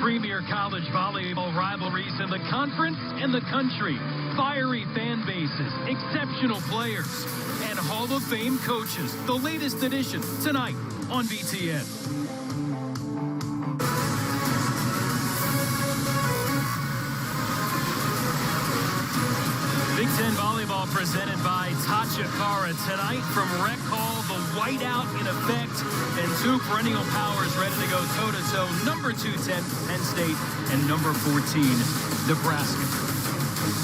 Premier college volleyball rivalries in the conference and the country. Fiery fan bases, exceptional players, and Hall of Fame coaches. The latest edition tonight on BTN. Big Ten volleyball presented by Tachikara tonight from Rec Hall. The whiteout in effect and two perennial powers ready to go toe-to-toe. Number 210, Penn State, and number 14, Nebraska.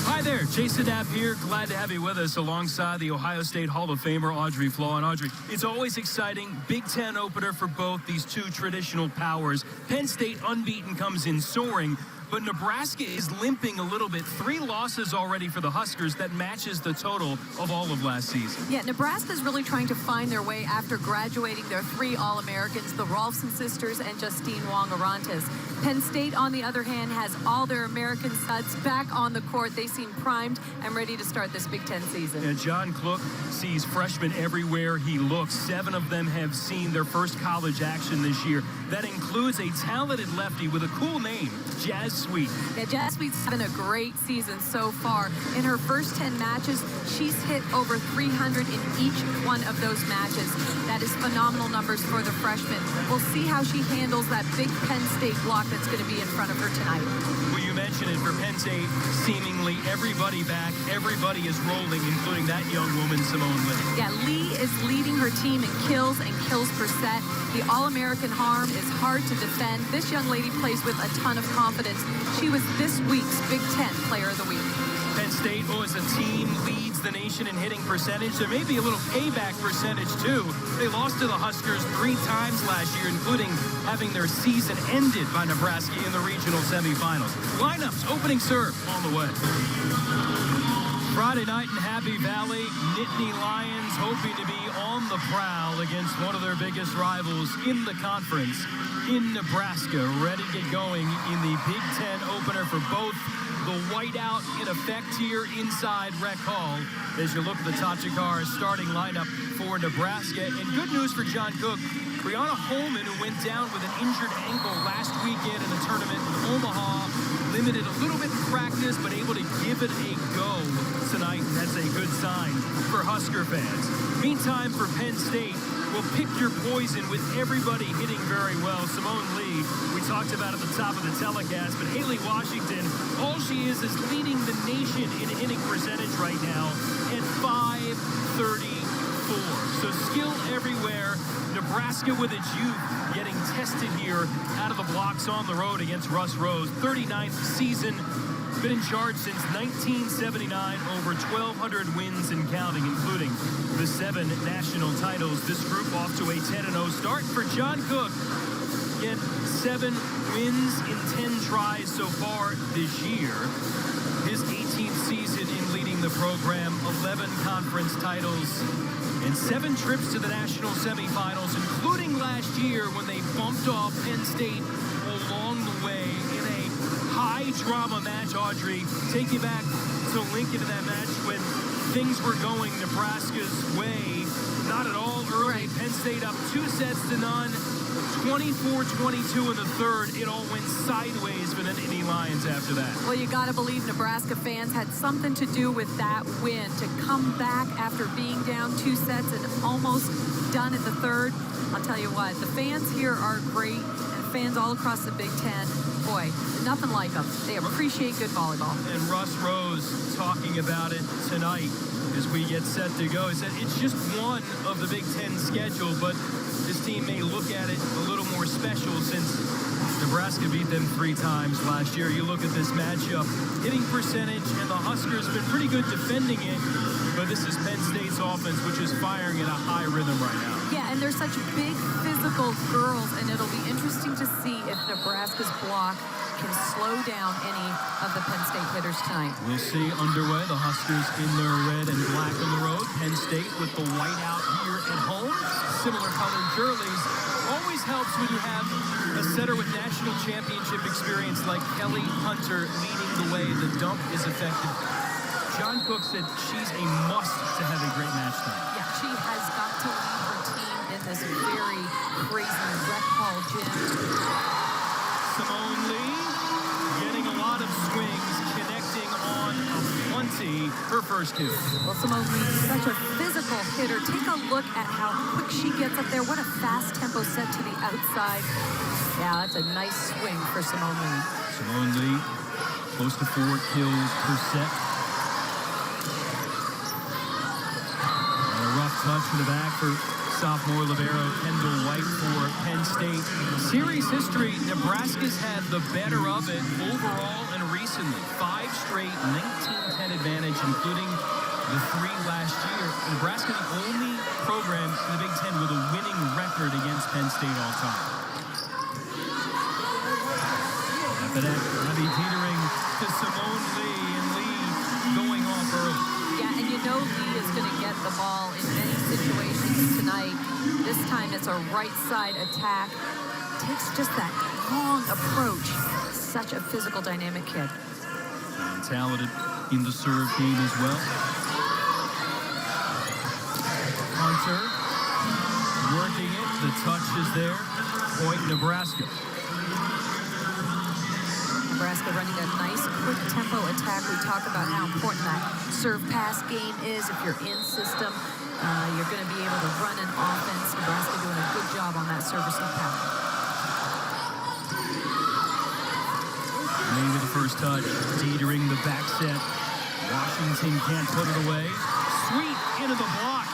Hi there, Jason Knapp here. Glad to have you with us alongside the Ohio State Hall of Famer Audrey Flaw. And Audrey, it's always exciting. Big Ten opener for both these two traditional powers. Penn State unbeaten comes in soaring. But Nebraska is limping a little bit. 3 losses already for the Huskers. That matches the total of all of last season. Yeah, Nebraska is really trying to find their way after graduating their 3 All-Americans, the Rolfson sisters and Justine Wong-Arantes. Penn State, on the other hand, has all their American studs back on the court. They seem primed and ready to start this Big Ten season. And John Cook sees freshmen everywhere he looks. 7 of them have seen their first college action this year. That includes a talented lefty with a cool name, Jazz Sweet. Yeah, Jazz Sweet's having a great season so far. In her first 10 matches, she's hit over 300 in each one of those matches. That is phenomenal numbers for the freshman. We'll see how she handles that big Penn State block that's going to be in front of her tonight. Well, you mentioned it, for Penn State, seemingly everybody back, everybody is rolling, including that young woman, Simone Lee. Yeah, Lee is leading her team in kills per set. The All-American harm is hard to defend. This young lady plays with a ton of confidence. She was this week's Big Ten Player of the Week. Penn State, as a team, leads the nation in hitting percentage. There may be a little payback percentage, too. They lost to the Huskers 3 times last year, including having their season ended by Nebraska in the regional semifinals. Lineups, opening serve on the way. Friday night in Happy Valley, Nittany Lions hoping to be on the prowl against one of their biggest rivals in the conference in Nebraska. Ready to get going in the Big Ten opener for both. The whiteout in effect here inside Rec Hall as you look at the Tachikara starting lineup for Nebraska. And good news for John Cook. Brianna Holman, who went down with an injured ankle last weekend in the tournament in Omaha, limited a little bit in practice, but able to give it a go tonight. That's a good sign for Husker fans. Meantime, for Penn State, we'll pick your poison with everybody hitting very well. Simone Lee, we talked about at the top of the telecast, but Haley Washington, all she is leading the nation in hitting percentage right now at .534. So skill everywhere. Nebraska with its youth getting tested here out of the blocks on the road against Russ Rose. 39th season, been in charge since 1979, over 1,200 wins and counting, including the 7 national titles. This group off to a 10-0 start for John Cook. Again, 7 wins in 10 tries so far this year. His 18th season in leading the program, 11 conference titles, and 7 trips to the national semifinals, including last year when they bumped off Penn State along the way in a high-drama match. Audrey, take you back to Lincoln in that match when things were going Nebraska's way. Not at all early. Penn State up 2-0, 24-22 in the third. It all went sideways for the Nittany Lions after that. Well, you got to believe Nebraska fans had something to do with that win. To come back after being down 2 sets and almost done at the third. I'll tell you what, the fans here are great, and fans all across the Big Ten, boy, nothing like them. They appreciate good volleyball. And Russ Rose talking about it tonight as we get set to go. He said it's just one of the Big Ten schedule, but this team may look at it a little more special since Nebraska beat them 3 times last year. You look at this matchup, hitting percentage, and the Huskers have been pretty good defending it, but this is Penn State's offense, which is firing at a high rhythm right now. Yeah, and they're such big physical girls, and it'll be interesting to see if Nebraska's block can slow down any of the Penn State hitters tonight. We'll see underway. The Huskers in their red and black on the road. Penn State with the white out here at home. Similar colored jerseys. Always helps when you have a setter with national championship experience like Kelly Hunter leading the way. The dump is effective. John Cook said she's a must to have a great match tonight. Yeah, she has got to lead her team in this very crazy Rec Hall gym. Simone Lee. Lee her first kill. Well, Simone Lee is such a physical hitter. Take a look at how quick she gets up there. What a fast tempo set to the outside. Yeah, that's a nice swing for Simone Lee. Simone Lee, close to 4 kills per set. And a rough touch from the back for sophomore libero Kendall White for Penn State. Series history, Nebraska's had the better of it overall and recently. 5 straight 19-10 advantage, including the 3 last year. Nebraska, the only program in the Big Ten with a winning record against Penn State all time. After that, Abby Petering to Simone Lee, and Lee going off early. Yeah, and you know Lee is going to get the ball in many situations tonight. This time it's a right side attack. Takes just that long approach. Such a physical, dynamic kid. And talented in the serve game as well. Hunter working it. The touch is there. Point Nebraska. Nebraska running a nice quick tempo attack. We talk about how important that serve pass game is. If you're in system, you're going to be able to run an offense. Nebraska doing a good job on that serve receive pass. Maybe the first touch. Teetering the back set. Washington can't put it away. Sweet into the block.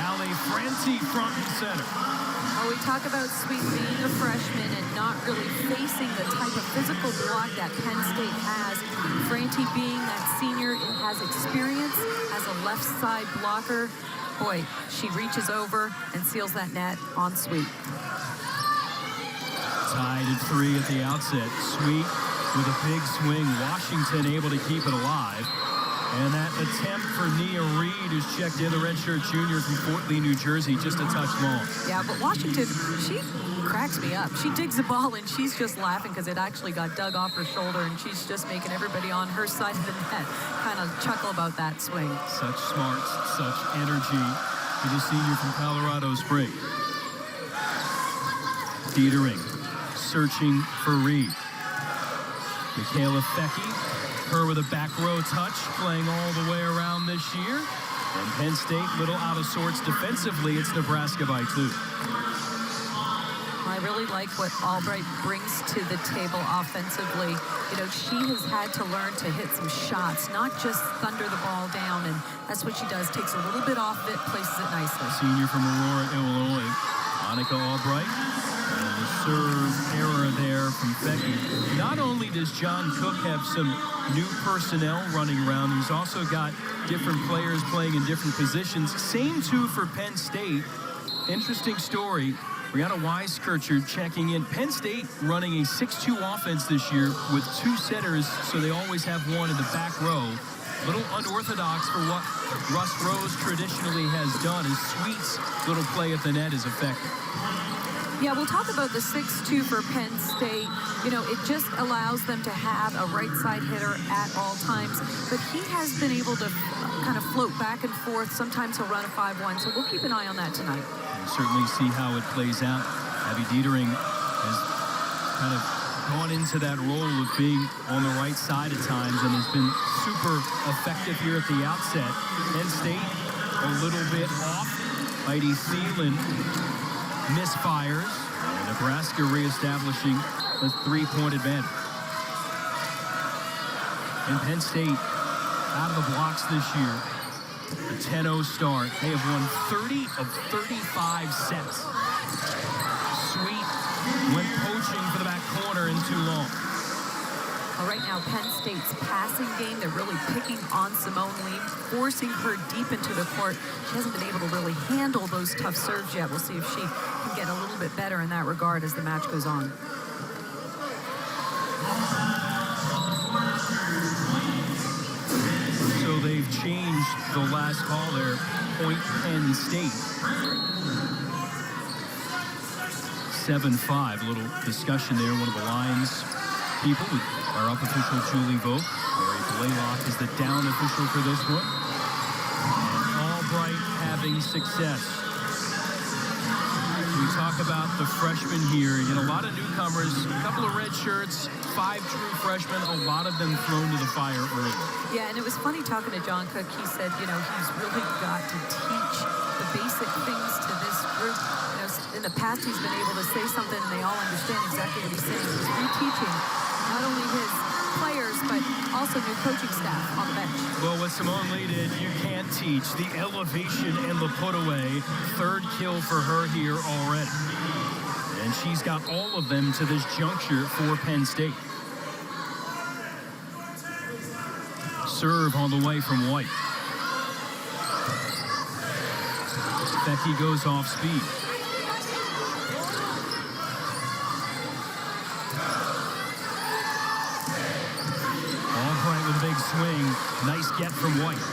Allie Francie front and center. Oh, we talk about Sweet being a freshman and not really facing the type of physical block that Penn State has. Francie being that senior, has experience as a left side blocker. Boy, she reaches over and seals that net on Sweet. Tied at 3 at the outset. Sweet with a big swing. Washington able to keep it alive. And that attempt for Nia Reed, who's checked in, the redshirt junior from Fort Lee, New Jersey, just a touch long. Yeah, but Washington, she cracks me up. She digs the ball, and she's just laughing because it actually got dug off her shoulder, and she's just making everybody on her side of the net kind of chuckle about that swing. Such smarts, such energy for the senior from Colorado Springs. Teetering, searching for Reed. Michaela Fecky. Her with a back row touch, playing all the way around this year. And Penn State, little out of sorts defensively. It's Nebraska by 2. I really like what Albright brings to the table offensively. You know, she has had to learn to hit some shots, not just thunder the ball down, and that's what she does. Takes a little bit off it, places it nicely. Senior from Aurora, Illinois, Monica Albright. And the serve error there from Fecky. Not only does John Cook have some new personnel running around, he's also got different players playing in different positions. Same too for Penn State. Interesting story. Brianna Weiskircher checking in. Penn State running a 6-2 offense this year with 2 setters, so they always have one in the back row. Little unorthodox for what Russ Rose traditionally has done. His Sweet's little play at the net is effective. Yeah, we'll talk about the 6-2 for Penn State. You know, it just allows them to have a right side hitter at all times. But he has been able to kind of float back and forth. Sometimes he'll run a 5-1, so we'll keep an eye on that tonight. We'll certainly see how it plays out. Abby Petering has kind of gone into that role of being on the right side at times and has been super effective here at the outset. Penn State a little bit off. Heidi Thielen misfires, and Nebraska reestablishing a 3-point advantage. And Penn State out of the blocks this year. The 10-0 start. They have won 30 of 35 sets. Sweet went poaching for the back corner in too long. Well, right now, Penn State's passing game, they're really picking on Simone Lee, forcing her deep into the court. She hasn't been able to really handle those tough serves yet. We'll see if she can get a little bit better in that regard as the match goes on. So they've changed the last call there. Point Penn State. 7-5. A little discussion there. One of the lines people with our up official Julie Vogt. Mary Blaylock is the down official for this one. And Albright having success. We talk about the freshmen here. You know, a lot of newcomers, a couple of red shirts, 5 true freshmen, a lot of them thrown to the fire early. Yeah, and it was funny talking to John Cook. He said, you know, he's really got to teach the basic things to this group. You know, in the past, he's been able to say something and they all understand exactly what he's saying. He's reteaching not only his players, but also new coaching staff on the bench. Well, what Simone Lee did, you can't teach. The elevation and the put away. 3rd kill for her here already. And she's got all of them to this juncture for Penn State. Serve on the way from White. Becky goes off speed. Albright with a big swing. Nice get from White.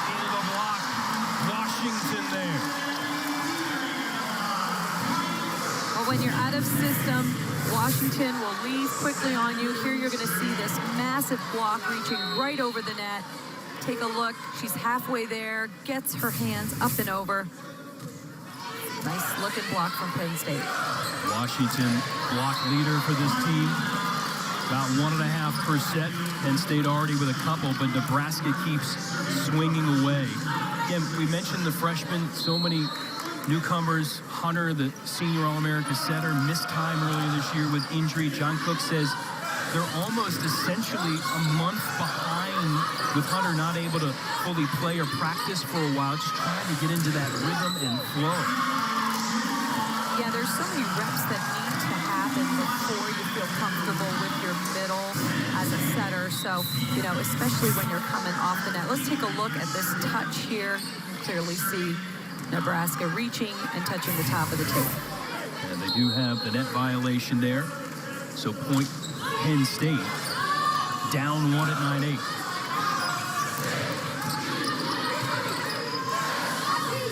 Into the block. Washington there. Well, when you're out of system, Washington will leave quickly on you. Here you're going to see this massive block reaching right over the net. Take a look. She's halfway there. Gets her hands up and over. Nice looking block from Penn State. Washington block leader for this team. About 1.5 per set. Penn State already with a couple, but Nebraska keeps swinging away. Again, we mentioned the freshmen, so many newcomers. Hunter, the senior All-America setter, missed time earlier this year with injury. John Cook says they're almost essentially a month behind with Hunter not able to fully play or practice for a while, just trying to get into that rhythm and flow. Yeah, there's so many reps that need to happen before you feel comfortable with your middle as a setter. So, you know, especially when you're coming off the net. Let's take a look at this touch here. You can clearly see Nebraska reaching and touching the top of the tape. And they do have the net violation there. So point Penn State, down 1 at 9-8.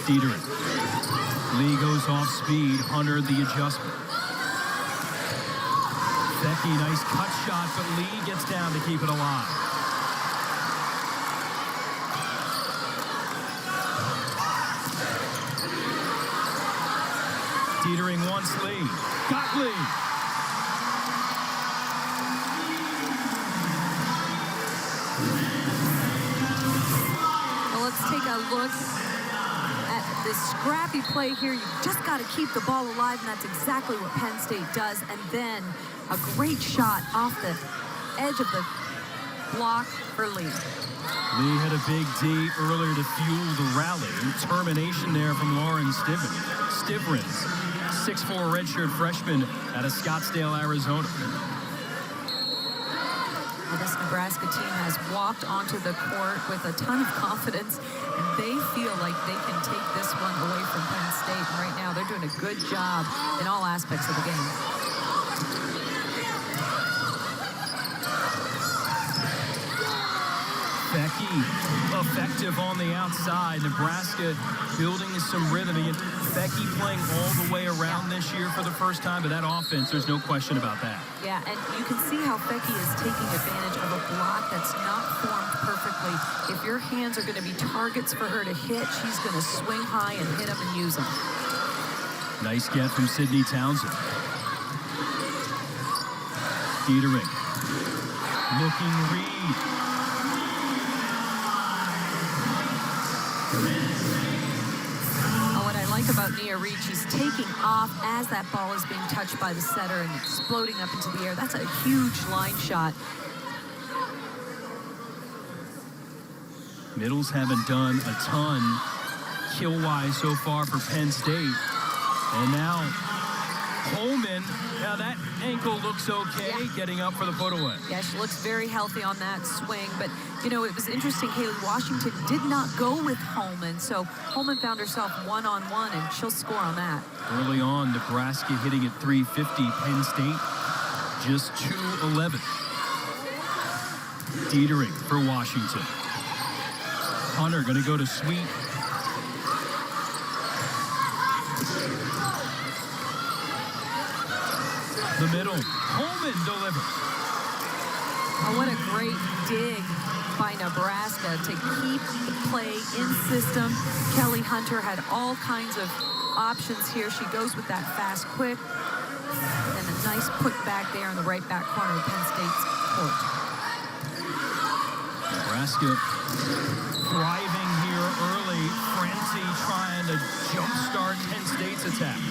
Dietering. Lee goes off speed. Hunter the adjustment. Becky, nice cut shot, but Lee gets down to keep it alive. Dietering wants Lee. Got Lee. Well, let's take a look at this scrappy play here. You just got to keep the ball alive, and that's exactly what Penn State does. And then a great shot off the edge of the block for Lee. Lee had a big D earlier to fuel the rally. Termination there from Lauren Stivrins, 6'4" redshirt freshman out of Scottsdale, Arizona. Well, this Nebraska team has walked onto the court with a ton of confidence, and they feel like they can take this one away from Penn State. And right now, they're doing a good job in all aspects of the game. Becky, effective on the outside. Nebraska building some rhythm. Again, Becky playing all the way around this year for the first time, but that offense, there's no question about that. Yeah, and you can see how Becky is taking advantage of a block that's not formed perfectly. If your hands are going to be targets for her to hit, she's going to swing high and hit them and use them. Nice get from Sydney Townsend. Dietering. Looking Reed. Oh, what I like about Nia Reed, she's taking off as that ball is being touched by the setter and exploding up into the air. That's a huge line shot. Middles haven't done a ton kill-wise so far for Penn State. And now Holman, now that ankle looks okay, getting up for the put-away. Yeah, she looks very healthy on that swing. But, you know, it was interesting. Haley Washington did not go with Holman. So Holman found herself one-on-one, and she'll score on that. Early on, Nebraska hitting at 350. Penn State just 211. Dietering for Washington. Hunter going to go to sweep. The middle. Holman delivers. Oh, what a great dig by Nebraska to keep the play in system. Kelly Hunter had all kinds of options here. She goes with that fast, quick, and a nice put back there in the right back corner of Penn State's court. Nebraska thriving here early. Frenzy trying to jumpstart Penn State's attack.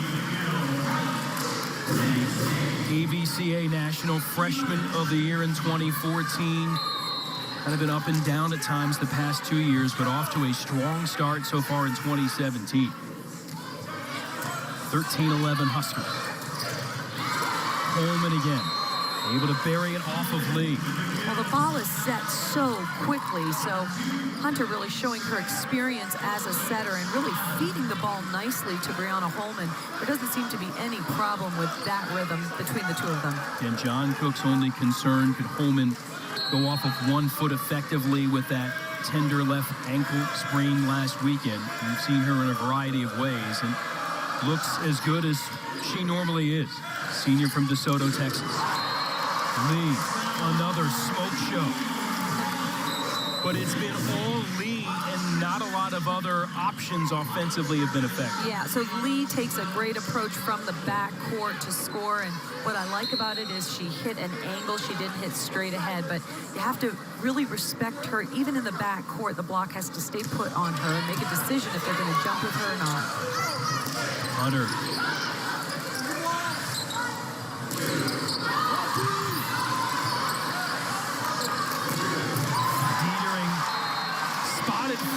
The ABCA National Freshman of the Year in 2014. Kind of been up and down at times the past 2 years, but off to a strong start so far in 2017. 13-11 Huskers. Coleman again, able to bury it off of Lee. Well, the ball is set so quickly, so Hunter really showing her experience as a setter and really feeding the ball nicely to Brianna Holman. There doesn't seem to be any problem with that rhythm between the two of them. And John Cook's only concern, could Holman go off of 1 foot effectively with that tender left ankle sprain last weekend? We've seen her in a variety of ways and looks as good as she normally is. Senior from DeSoto, Texas. Lee, another smoke show. But it's been all Lee and not a lot of other options offensively have been effective. Yeah, so Lee takes a great approach from the back court to score, and what I like about it is she hit an angle. She didn't hit straight ahead, but you have to really respect her. Even in the back court, the block has to stay put on her and make a decision if they're going to jump with her or not. Hunter.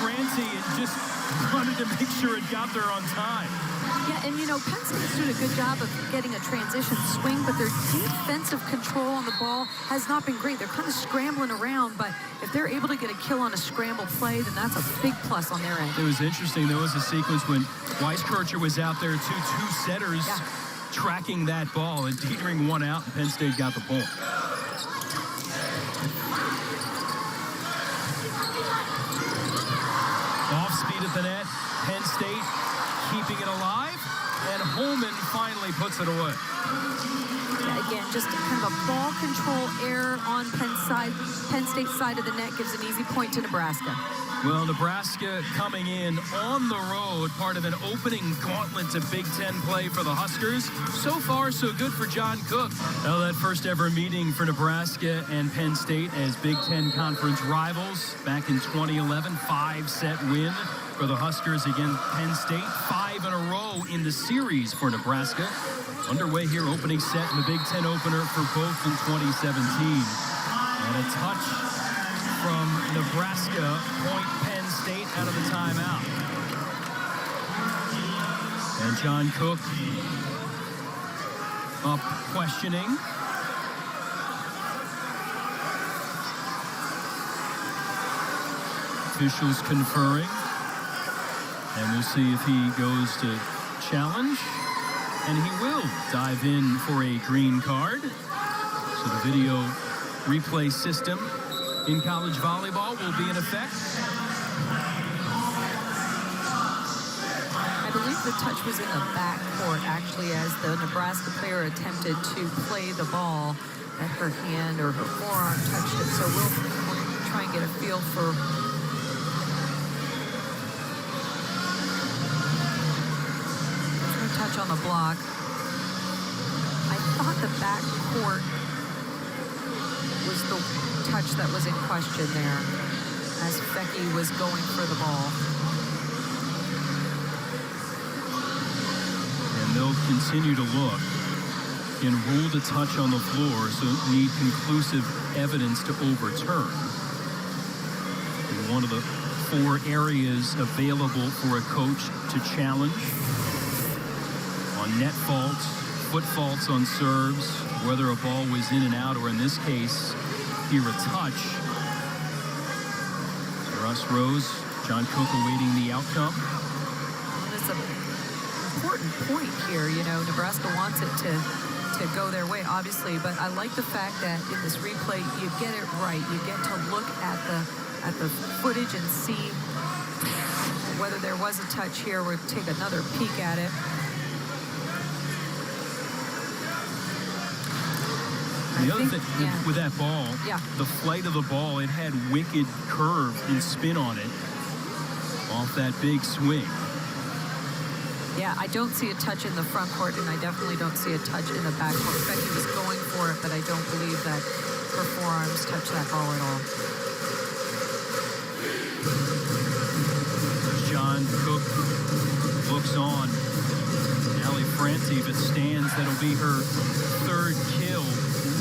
Francie and just wanted to make sure it got there on time. Yeah, and you know, Penn State's doing a good job of getting a transition swing, but their defensive control on the ball has not been great. They're kind of scrambling around, but if they're able to get a kill on a scramble play, then that's a big plus on their end. It was interesting. There was a sequence when Weiskircher was out there, two setters tracking that ball, and Dietering one out, and Penn State got the point. Off speed at the net, Penn State keeping it alive, and Holman finally puts it away. Yeah, again, just kind of a ball control error on Penn State's side of the net gives an easy point to Nebraska. Well, Nebraska coming in on the road, part of an opening gauntlet to Big Ten play for the Huskers. So far, so good for John Cook. Well, that first ever meeting for Nebraska and Penn State as Big Ten Conference rivals back in 2011, 5-set win for the Huskers against Penn State. 5 in a row in the series for Nebraska. Underway here, opening set in the Big Ten opener for both in 2017. And a touch from Nebraska, point Penn State out of the timeout. And John Cook up questioning. Officials conferring. And we'll see if he goes to challenge. And he will dive in for a green card. So the video replay system in college volleyball will be in effect. I believe the touch was in the back court, actually, as the Nebraska player attempted to play the ball, that her hand or her forearm touched it. So we'll try and get a feel for touch on the block. I thought the back court was the touch that was in question there as Becky was going for the ball. And they'll continue to look and rule the touch on the floor, so need conclusive evidence to overturn. And one of the 4 areas available for a coach to challenge on net faults, foot faults on serves, whether a ball was in and out, or in this case, here a touch. For Russ Rose, John Cook awaiting the outcome. Well, it's an important point here. You know, Nebraska wants it to go their way, obviously, but I like the fact that in this replay, you get it right. You get to look at the footage and see whether there was a touch here. We'll take another peek at it. I The other thing with that ball, the flight of the ball, it had wicked curve and spin on it off that big swing. Yeah, I don't see a touch in the front court, and I definitely don't see a touch in the back court. Becky was going for it, but I don't believe that her forearms touched that ball at all. John Cook looks on. Allie Francie, if it stands, that'll be her third kill.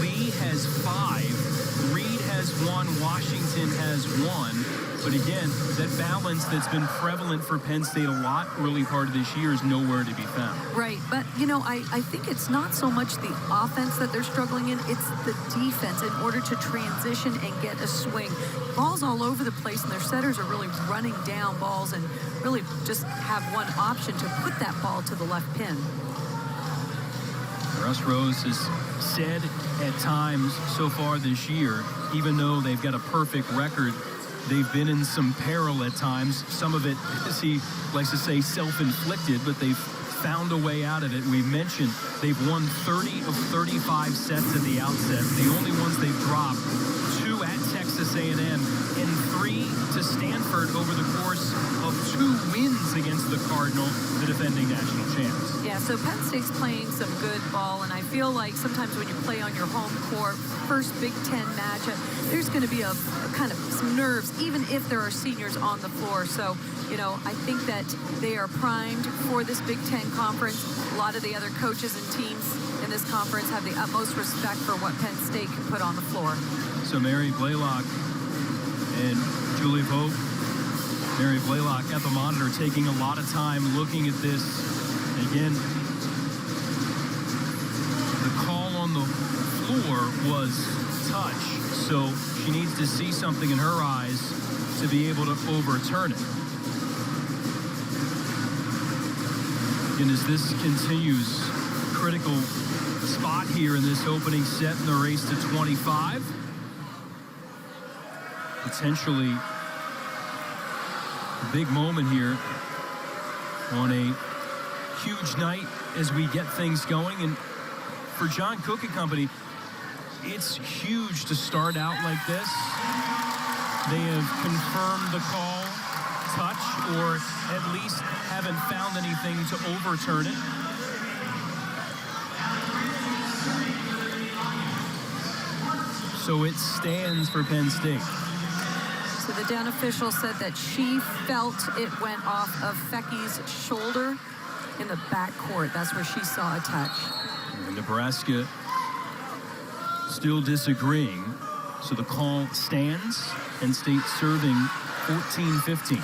Lee has 5. Reed has 1. Washington has 1. But again, that balance that's been prevalent for Penn State a lot early part of this year is nowhere to be found. Right, but, you know, I think it's not so much the offense that they're struggling in, it's the defense in order to transition and get a swing. Balls all over the place, and their setters are really running down balls and really just have one option to put that ball to the left pin. Russ Rose has said at times so far this year, even though they've got a perfect record, they've been in some peril at times. Some of it, as he likes to say, self-inflicted, but they've found a way out of it. We mentioned they've won 30 of 35 sets at the outset. The only ones they've dropped, 2 at Texas A&M and 3 to Stanford over the course of 2 wins against the Cardinal, the defending national champs. Yeah, so Penn State's playing some good ball, and I feel like sometimes when you play on your home court, first Big Ten matchup, there's going to be a kind of some nerves, even if there are seniors on the floor. So, you know, I think that they are primed for this Big Ten conference. A lot of the other coaches and teams in this conference have the utmost respect for what Penn State can put on the floor. So Mary Blaylock and Julie Pope. Mary Blaylock at the monitor taking a lot of time looking at this. Again, the call on the floor was touch, so she needs to see something in her eyes to be able to overturn it. And as this continues, critical spot here in this opening set in the race to 25. Potentially a big moment here on a huge night as we get things going. And for John Cook and company, it's huge to start out like this. They have confirmed the call, touch, or at least haven't found anything to overturn it. So it stands for Penn State. So the down official said that she felt it went off of Fecky's shoulder in the backcourt. That's where she saw a touch. And Nebraska still disagreeing. So the call stands. Penn State serving 14-15.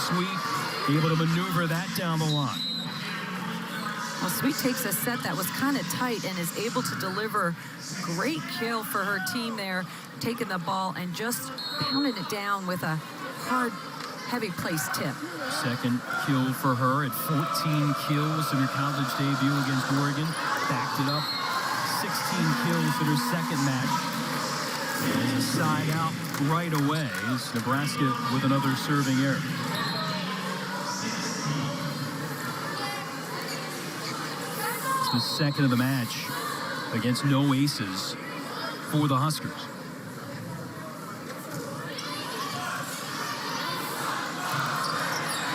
Sweet able to maneuver that down the line. Well, Sweet takes a set that was kind of tight and is able to deliver great kill for her team there, taking the ball and just pounding it down with a hard, heavy place tip. Second kill for her at 14 kills in her college debut against Oregon. Backed it up. 16 kills in her second match. And a side out right away is Nebraska with another serving error. It's the second of the match against no aces for the Huskers.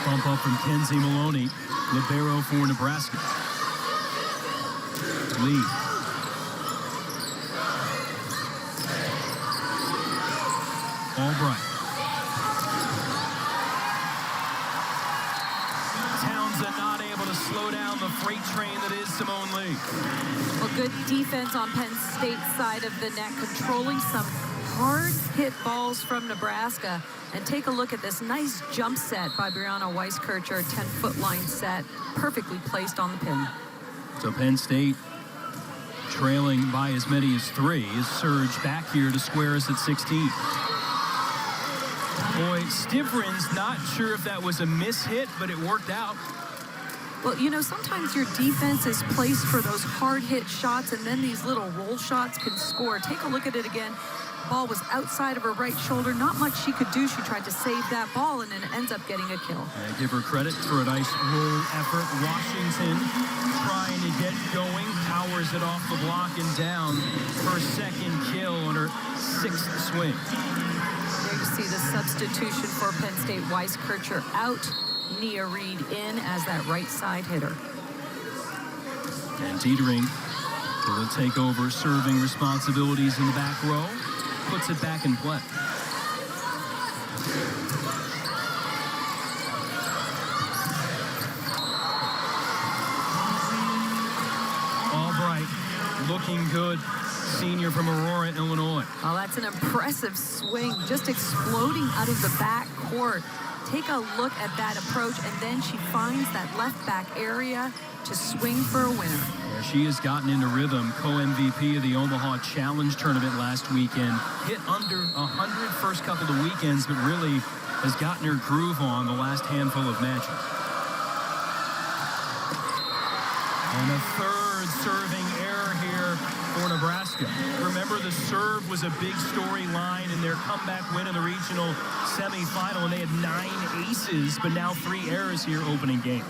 Bump up from Kenzie Maloney, libero for Nebraska. Lee. Albright. Townsend not able to slow down the freight train that is Simone Lee. Well, good defense on Penn State's side of the net, controlling some hard hit balls from Nebraska. And take a look at this nice jump set by Brianna Weiskircher, 10-foot line set, perfectly placed on the pin. So Penn State trailing by as many as 3 is surged back here to square us at 16. Boy, Stivrins, not sure if that was a miss-hit, but it worked out. Well, you know, sometimes your defense is placed for those hard-hit shots, and then these little roll shots can score. Take a look at it again. Ball was outside of her right shoulder. Not much she could do. She tried to save that ball, and then ends up getting a kill. And give her credit for a nice roll effort. Washington trying to get going. Powers it off the block and down. Her second kill on her 6th swing. There you see the substitution for Penn State. Weiskircher out. Nia Reed in as that right side hitter. And Dietering will take over serving responsibilities in the back row. Puts it back in play. Albright looking good. Senior from Aurora, Illinois. Oh, that's an impressive swing. Just exploding out of the back court. Take a look at that approach, and then she finds that left back area to swing for a winner. Yeah, she has gotten into rhythm. Co-MVP of the Omaha Challenge Tournament last weekend. Hit under 100 first couple of weekends, but really has gotten her groove on the last handful of matches. And a third serving error here for Nebraska. Remember, the serve was a big storyline in their comeback win in the regional semifinal, and they had 9 aces, but now 3 errors here opening game.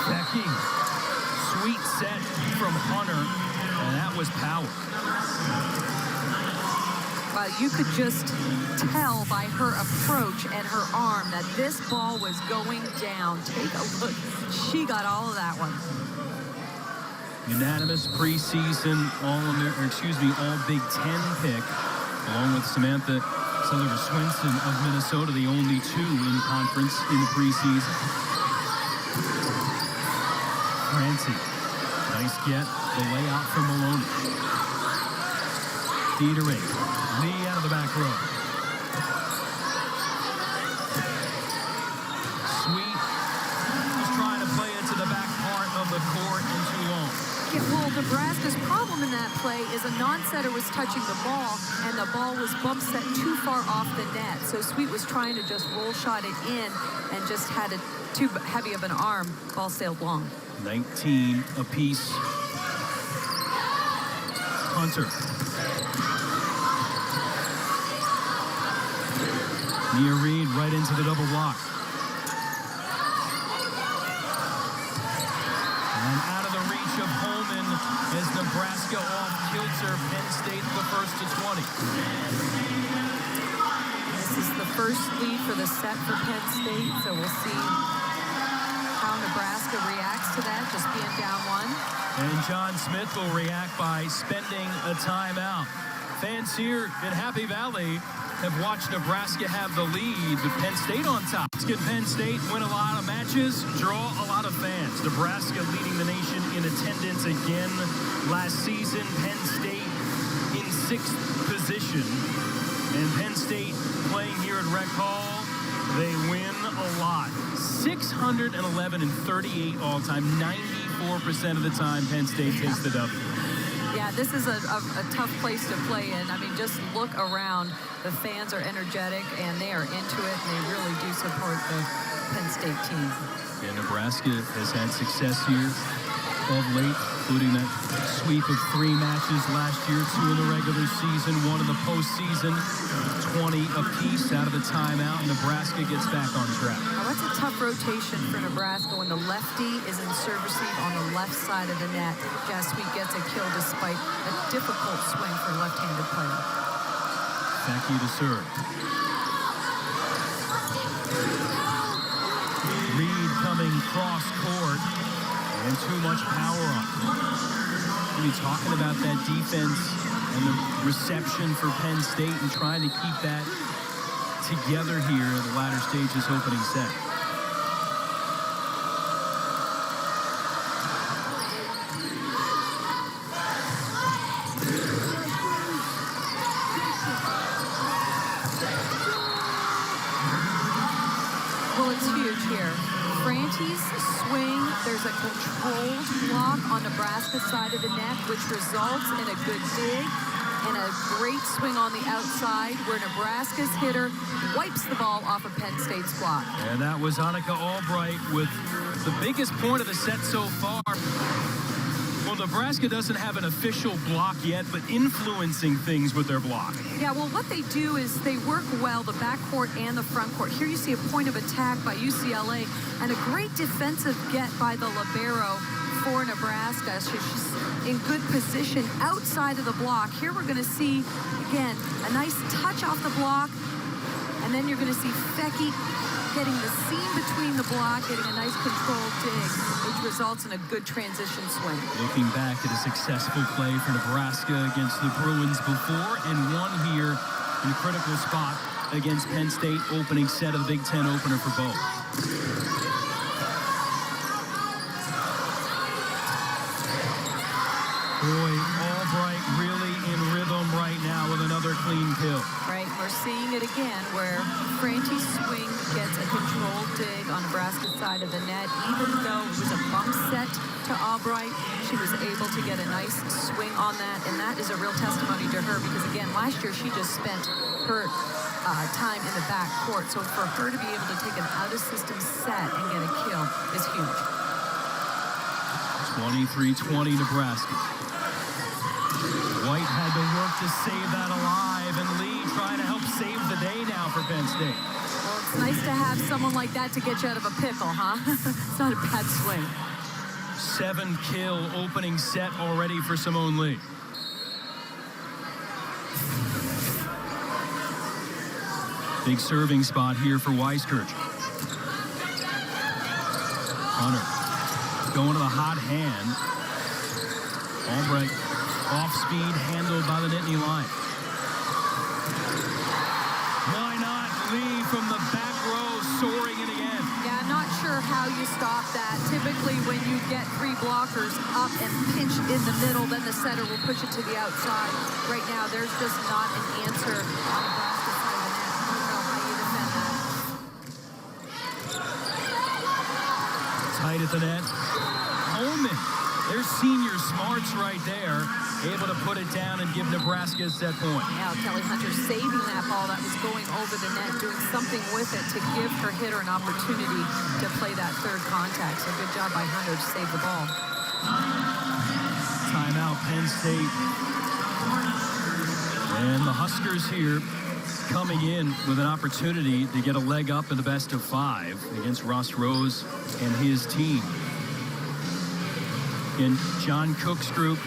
Becky, sweet set from Hunter, and that was power. Well, you could just tell by her approach and her arm that this ball was going down. Take a look. She got all of that one. Unanimous preseason all Big Ten pick, along with Samantha Sullivan-Swinson of Minnesota, the only 2 in conference in the preseason. Francie, nice get, the layout from Maloney. Dietering, Lee out of the back row. Sweet, just trying to play it to the back part of the court and too long. Yeah, well, Nebraska's problem in that play is a non-setter was touching the ball, and the ball was bump set too far off the net. So Sweet was trying to just roll shot it in and just had it too heavy of an arm. Ball sailed long. 19 apiece. Hunter. Nia Reed right into the double block. And out of the reach of Holman as Nebraska off kilter. Penn State the first to 20. This is the first lead for the set for Penn State, so we'll see how Nebraska reacts to that, just being down 1. And John Smith will react by spending a timeout. Fans here in Happy Valley have watched Nebraska have the lead, but Penn State on top. Let's get Penn State win a lot of matches, draw a lot of fans. Nebraska leading the nation in attendance again last season. Penn State in 6th position. And Penn State playing here at Rec Hall, they win a lot. 611 and 38 all-time, 94% of the time Penn State takes the W. Yeah, this is a tough place to play in. I mean, just look around. The fans are energetic, and they are into it, and they really do support the Penn State team. Yeah, Nebraska has had success here of late, including that sweep of 3 matches last year, 2 in the regular season, 1 in the postseason, 20 apiece out of the timeout. Nebraska gets back on track. Now, that's a tough rotation for Nebraska when the lefty is in serve receive on the left side of the net. Sweet gets a kill despite a difficult swing for a left-handed player. Becky to serve. Reed coming cross court. And too much power on. We'll be talking about that defense and the reception for Penn State and trying to keep that together here in the latter stages opening set. Well, it's huge here. Francie's swing, there's a controlled block on Nebraska's side of the net, which results in a good dig. and a great swing on the outside where Nebraska's hitter wipes the ball off of Penn State's block. And that was Annika Albright with the biggest point of the set so far. Well, Nebraska doesn't have an official block yet, but influencing things with their block. Yeah, well, what they do is they work well, the backcourt and the frontcourt. Here you see a point of attack by UCLA and a great defensive get by the libero for Nebraska. So she's in good position outside of the block. Here we're going to see, again, a nice touch off the block, and then you're going to see Fecky getting the seam between the block, getting a nice controlled dig, which results in a good transition swing. Looking back at a successful play for Nebraska against the Bruins before, and one here in a critical spot against Penn State, opening set of the Big Ten opener for both. Boy, Albright really in rhythm right now with another clean kill. Right, we're seeing it again where Franti swing gets a controlled dig on Nebraska's side of the net. Even though it was a bump set to Albright, she was able to get a nice swing on that, and that is a real testimony to her because, again, last year she just spent her time in the back court. So for her to be able to take an out-of-system set and get a kill is huge. 23-20 Nebraska. White had to work to save that alive, and Lee trying to help save the day now for Penn State. Well, it's nice to have someone like that to get you out of a pickle, huh? It's not a bad swing. 7-kill opening set already for Simone Lee. Big serving spot here for Weiskirch. Hunter going to the hot hand. Albright off speed, handled by the Nittany Lion. Why not? Lee from the back row, soaring it again. Yeah, I'm not sure how you stop that. Typically, when you get three blockers up and pinched in the middle, then the setter will push it to the outside. Right now, there's just not an answer on Nebraska's side of the net. I don't know how you defend that. Tight at the net. Holman, there's senior smarts right there, able to put it down and give Nebraska a set point. Yeah, Kelly Hunter saving that ball that was going over the net, doing something with it to give her hitter an opportunity to play that third contact. So good job by Hunter to save the ball. Timeout, Penn State. And the Huskers here coming in with an opportunity to get a leg up in the best of 5 against Ross Rose and his team. And John Cook's group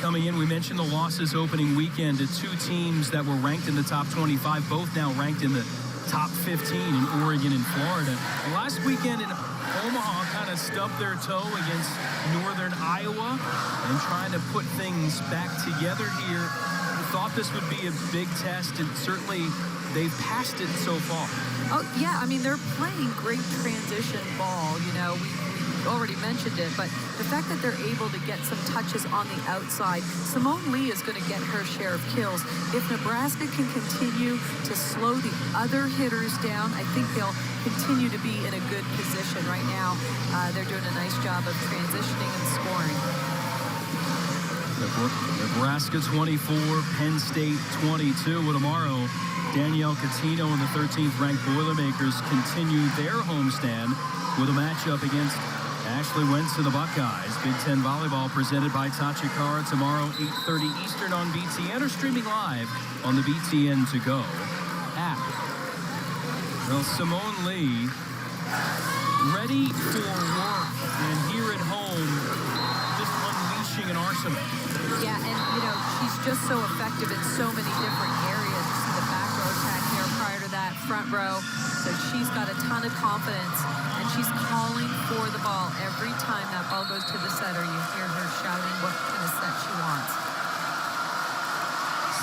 coming in. We mentioned the losses opening weekend to 2 teams that were ranked in the top 25, both now ranked in the top 15 in Oregon and Florida. And last weekend in Omaha kind of stubbed their toe against Northern Iowa and trying to put things back together here. We thought this would be a big test, and certainly they've passed it so far. Oh, yeah, I mean, they're playing great transition ball. You know, we already mentioned it, but the fact that they're able to get some touches on the outside, Simone Lee is going to get her share of kills. If Nebraska can continue to slow the other hitters down, I think they'll continue to be in a good position. Right now, they're doing a nice job of transitioning and scoring. Nebraska 24, Penn State 22. Well, tomorrow, Danielle Catino and the 13th ranked Boilermakers continue their homestand with a matchup against Ashley Wentz and the Buckeyes. Big Ten Volleyball presented by Tachikara tomorrow, 8:30 Eastern on BTN, or streaming live on the BTN To Go app. Well, Simone Lee ready for work, and here at home, just unleashing an arsenal. Yeah, and, you know, she's just so effective in so many different areas. You see the back row attack here prior to that front row. So she's got a ton of confidence, and she's calling for the ball. Every time that ball goes to the setter, you hear her shouting what kind of set she wants.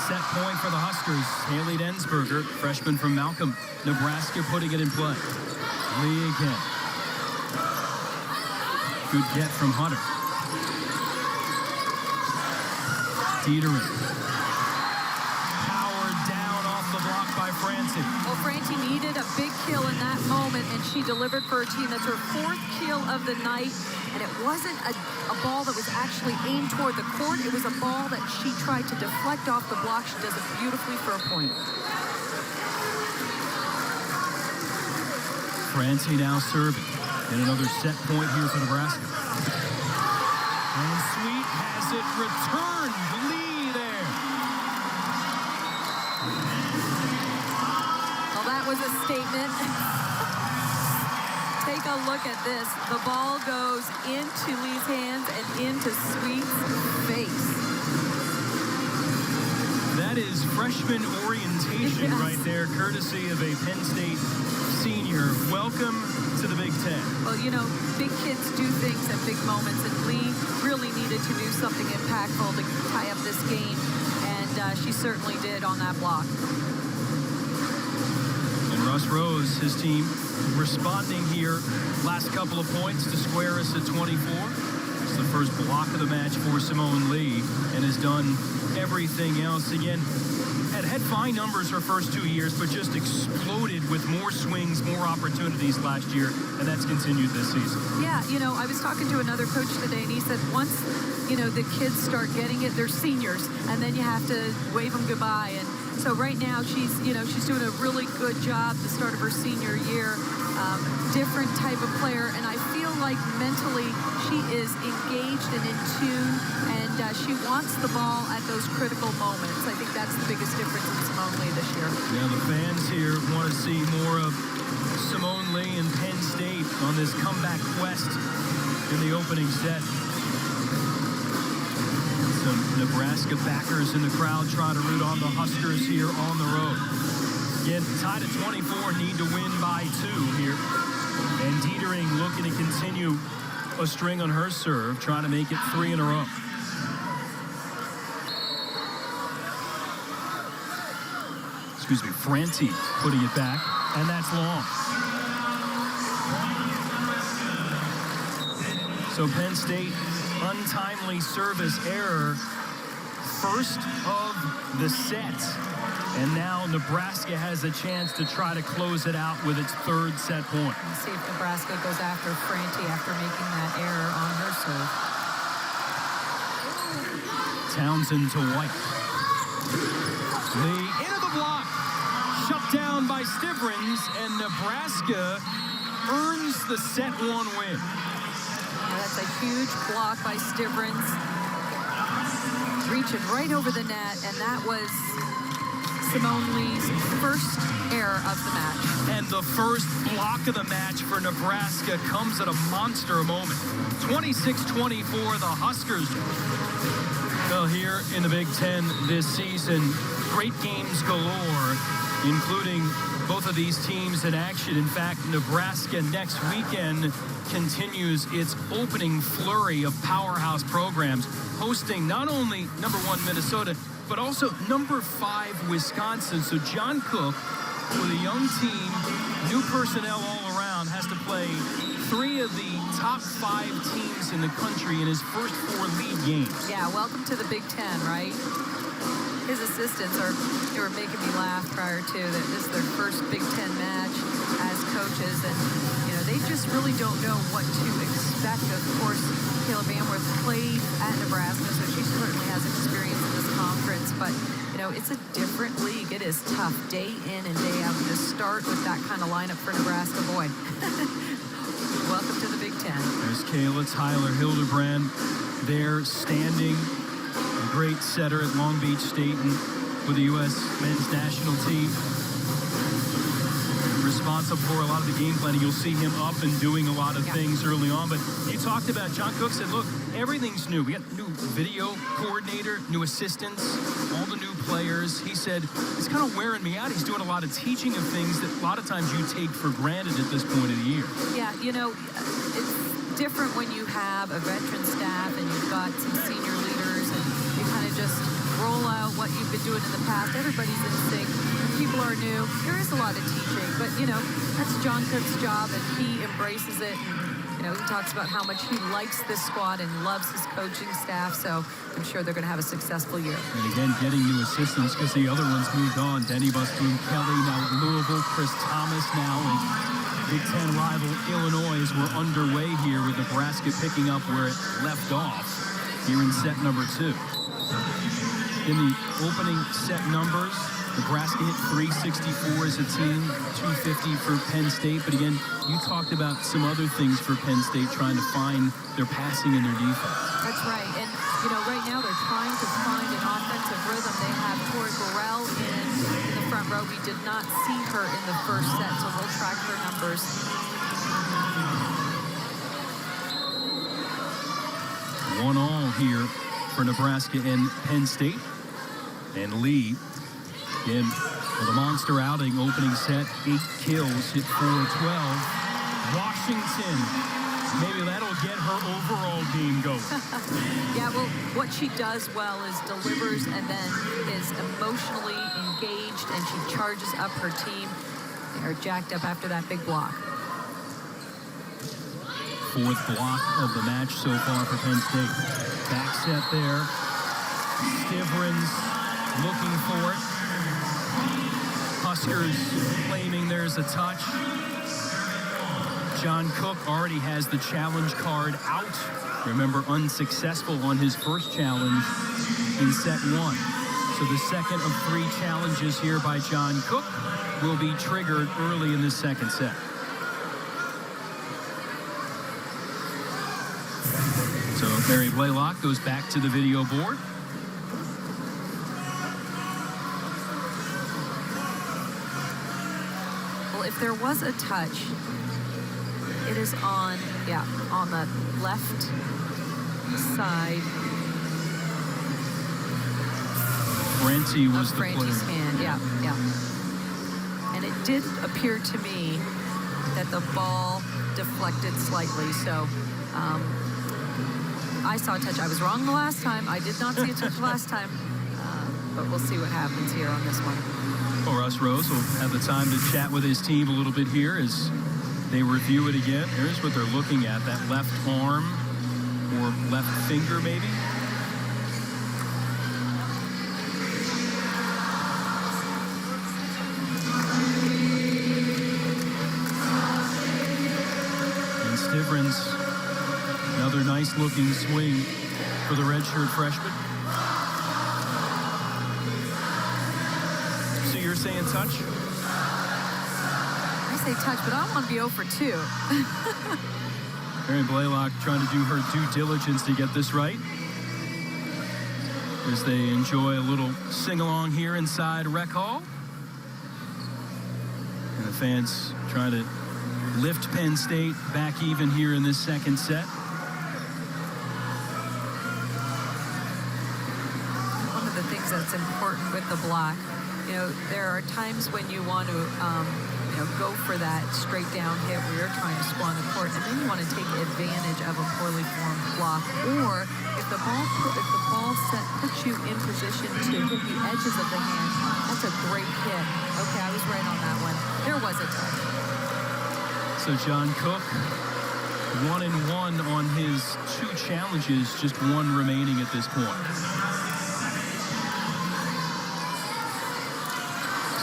Set point for the Huskers. Haley Densberger, freshman from Malcolm, Nebraska, putting it in play. Lee again. Good get from Hunter. Dieterich. Powered down off the block by Francie. Well, Francie needed a big kill in that moment, and she delivered for her team. That's her 4th kill of the night. and it wasn't a ball that was actually aimed toward the court. It was a ball that she tried to deflect off the block. She does it beautifully for a point. Francie now serving. And another set point here for Nebraska. And Sweet has it returned. Lee there. Well, that was a statement. Take a look at this. The ball goes into Lee's hands and into Sweet's face. That is freshman orientation right there, courtesy of a Penn State senior. Welcome to the Big Ten. Well, you know, big kids do things at big moments, and Lee really needed to do something impactful to tie up this game, and she certainly did on that block. And Russ Rose, his team, responding here. Last couple of points to square us at 24. It's the first block of the match for Simone Lee, and has done everything else. Again, had fine numbers her first 2 years, but just exploded with more swings, more opportunities last year, and that's continued this season. Yeah, you know, I was talking to another coach today, and he said once, you know, the kids start getting it, they're seniors, and then you have to wave them goodbye. And so right now she's doing a really good job the start of her senior year. Different type of player, and I feel like mentally she is engaged and in tune, and she wants the ball at those critical moments. I think that's the biggest difference in Simone Lee this year. Yeah, the fans here want to see more of Simone Lee and Penn State on this comeback quest in the opening set. Some Nebraska backers in the crowd trying to root on the Huskers here on the road. Again, tied at 24, need to win by 2 here. And Dietering looking to continue a string on her serve, trying to make it 3 in a row. Excuse me, Francie putting it back, and that's long. So Penn State, untimely service error, first of the set. And now Nebraska has a chance to try to close it out with its 3rd set point. Let's see if Nebraska goes after Francie after making that error on her serve. Townsend to White. Lee into the block. Shut down by Stivrins, and Nebraska earns the set 1 win. That's a huge block by Stivrins. Reaching right over the net, and that was Simone Lee's first error of the match. And the first block of the match for Nebraska comes at a monster moment. 26-24, the Huskers. Well, here in the Big Ten this season, great games galore, including both of these teams in action. In fact, Nebraska next weekend continues its opening flurry of powerhouse programs, hosting not only #1 Minnesota, but also #5 Wisconsin. So John Cook, with a young team, new personnel all around, has to play 3 of the top 5 teams in the country in his first 4 league games. Yeah, welcome to the Big Ten, right? His assistants they were making me laugh prior to that. This is their first Big Ten match as coaches, and you know, they just really don't know what to expect. Of course, Caleb Amworth played at Nebraska, so she certainly has experience in this conference, but you know, it's a different league. It is tough day in and day out to start with that kind of lineup for Nebraska. Boy, welcome to the Big Ten. There's Kayla Tyler Hildebrand there standing, a great setter at Long Beach State and with the U.S. men's national team. Responsible for a lot of the game planning. You'll see him up and doing a lot of things early on. But you talked about, John Cook said, look, everything's new. We got new video coordinator, new assistants, all the new players. He said, it's kind of wearing me out. He's doing a lot of teaching of things that a lot of times you take for granted at this point of the year. Yeah, you know, it's different when you have a veteran staff and you've got some senior leaders and you kind of just roll out what you've been doing in the past. Everybody's in sync. People are new. There is a lot of teaching, but you know, that's John Cook's job, and he embraces it. And, you know, he talks about how much he likes this squad and loves his coaching staff, so I'm sure they're going to have a successful year. And again, getting new assistants because the other ones moved on. Denny Busboom Kelly now at Louisville, Chris Thomas now in Big Ten rival Illinois were underway here with Nebraska picking up where it left off here in set number 2. In the opening set numbers, Nebraska hit 364 as a team, 250 for Penn State. But again, you talked about some other things for Penn State trying to find their passing and their defense. That's right. And, right now they're trying to find an offensive rhythm. They have Tori Burrell in the front row. We did not see her in the first set, so we'll track her numbers. 1-1 here for Nebraska and Penn State. And Lee, again, with a monster outing, opening set, 8 kills, hit 4-12. Washington, maybe that'll get her overall game going. Yeah, well, what she does well is delivers and then is emotionally engaged, and she charges up her team. They are jacked up after that big block. 4th block of the match so far for Penn State. Back set there. Stivrins looking for it. Huskers claiming there's a touch. John Cook already has the challenge card out. Remember, unsuccessful on his first challenge in set 1. So the second of 3 challenges here by John Cook will be triggered early in this second set. So Mary Blaylock goes back to the video board. Well, if there was a touch, it is on the left side. Francie was of the player. Francie's hand, yeah. And it did appear to me that the ball deflected slightly, so I saw a touch. I was wrong the last time. I did not see a touch last time, but we'll see what happens here on this one. Well, Russ Rose will have the time to chat with his team a little bit here as they review it again. Here's what they're looking at, that left arm or left finger maybe. And Stivrins, another nice looking swing for the redshirt freshman. So you're saying touch? Touch, but I don't want to be 0 for 2. Mary Blaylock trying to do her due diligence to get this right as they enjoy a little sing-along here inside Rec Hall. And the fans trying to lift Penn State back even here in this second set. One of the things that's important with the block, there are times when you want to go for that straight down hit where you're trying to spawn the court, and then you want to take advantage of a poorly formed block. Or if the ball set puts you in position to hit the edges of the hand, that's a great hit. Okay, I was right on that one. There was a touch. So John Cook, 1-1 on his 2 challenges, just 1 remaining at this point.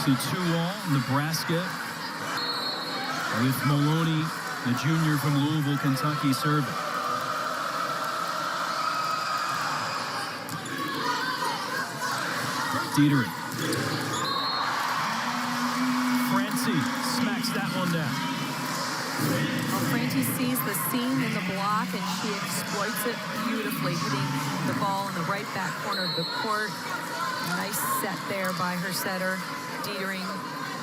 So 2-all, Nebraska, with Maloney, the junior from Louisville, Kentucky, serving. Dietering. Francie smacks that one down. Well, Francie sees the seam in the block, and she exploits it beautifully, hitting the ball in the right back corner of the court. Nice set there by her setter, Dietering.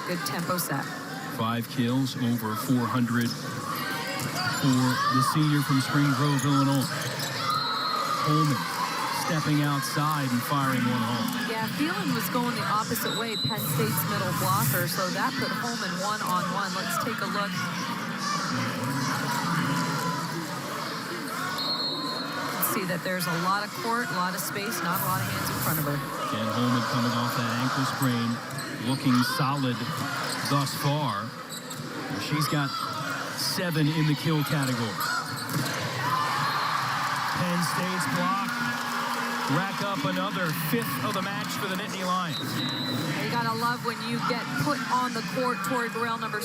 Good tempo set. 5 kills, over 400 for the senior from Spring Grove, Illinois. Coleman stepping outside and firing one home. Yeah, Phelan was going the opposite way, Penn State's middle blocker, so that put Holman 1-on-1. Let's take a look. See that there's a lot of court, a lot of space, not a lot of hands in front of her. Again, Holman coming off that ankle sprain, looking solid thus far. She's got 7 in the kill category. Penn State's block rack up another 5th of the match for the Nittany Lions. You gotta love when you get put on the court toward rail number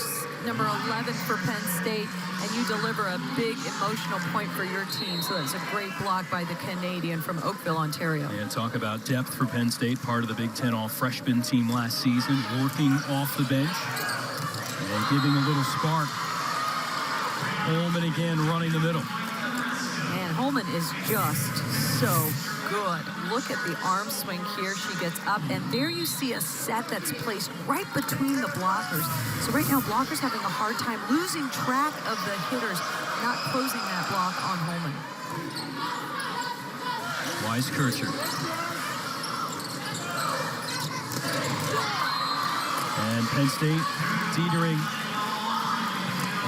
11 for Penn State, and you deliver a big emotional point for your team. So that's a great block by the Canadian from Oakville, Ontario. And talk about depth for Penn State, part of the Big Ten all-freshman team last season, working off the bench and giving a little spark. Holman again running the middle. And Holman is just so good. Look at the arm swing here. She gets up, and there you see a set that's placed right between the blockers. So right now, blockers having a hard time losing track of the hitters, not closing that block on Holman. Weiskircher. And Penn State teetering.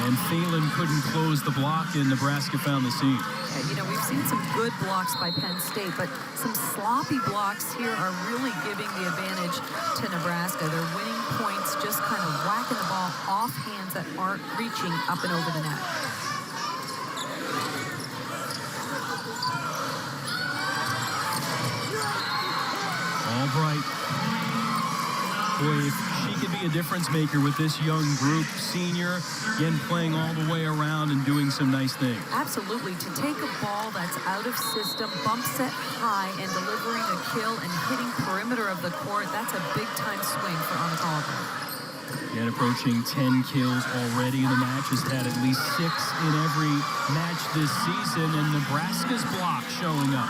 And Phelan couldn't close the block, and Nebraska found the seam. Yeah, you know, we've seen some good blocks by Penn State, but some sloppy blocks here are really giving the advantage to Nebraska. They're winning points, just kind of whacking the ball off hands that aren't reaching up and over the net. Albright. Boy, if she could be a difference maker with this young group, senior, again playing all the way around and doing some nice things. Absolutely. To take a ball that's out of system, bump set high, and delivering a kill and hitting perimeter of the court, that's a big-time swing for Anna Oliver. Again, approaching 10 kills already in the match. Has had at least 6 in every match this season, and Nebraska's block showing up.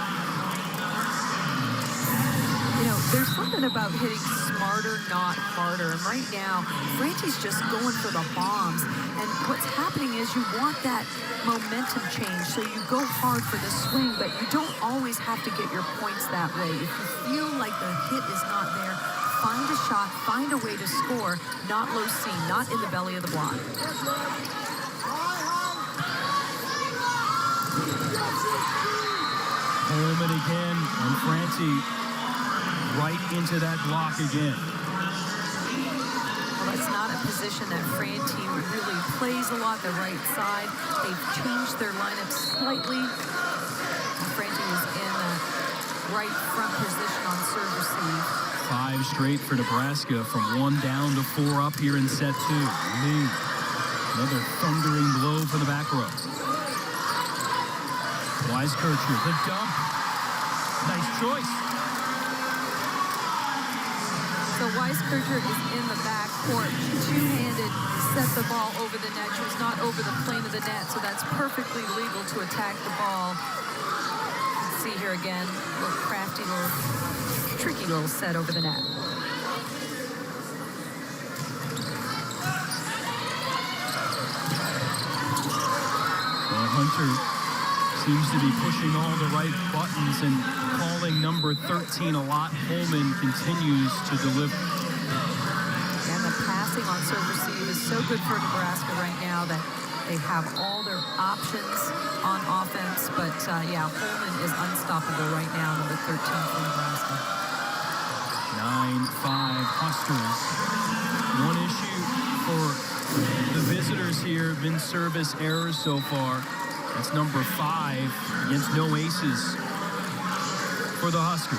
You know, there's something about hitting smarter, not harder. And right now, Franti's just going for the bombs. And what's happening is you want that momentum change. So you go hard for the swing, but you don't always have to get your points that way. If you feel like the hit is not there, find a shot, find a way to score, not low seam, not in the belly of the block. Holman again, and Franti right into that block again. Well, that's not a position that Franti really plays a lot, the right side. They've changed their lineup slightly. Franti was in the right front position on serve receive. 5 straight for Nebraska, from 1 down to 4 up here in set 2. Lee, another thundering blow for the back row. Weiskircher, the dump. Nice choice. So Weiskircher is in the back court. She two-handed set the ball over the net. She was not over the plane of the net, so that's perfectly legal to attack the ball. Let's see here again, a little crafty, little tricky little set over the net. Well, Hunter seems to be pushing all the right buttons and calling number 13 a lot. Holman continues to deliver. And the passing on serve receive is so good for Nebraska right now that they have all their options on offense. But, yeah, Holman is unstoppable right now, number 13 for Nebraska. 9-5 Huskers. One issue for the visitors here, been service errors so far. That's number 5 against no aces for the Huskers.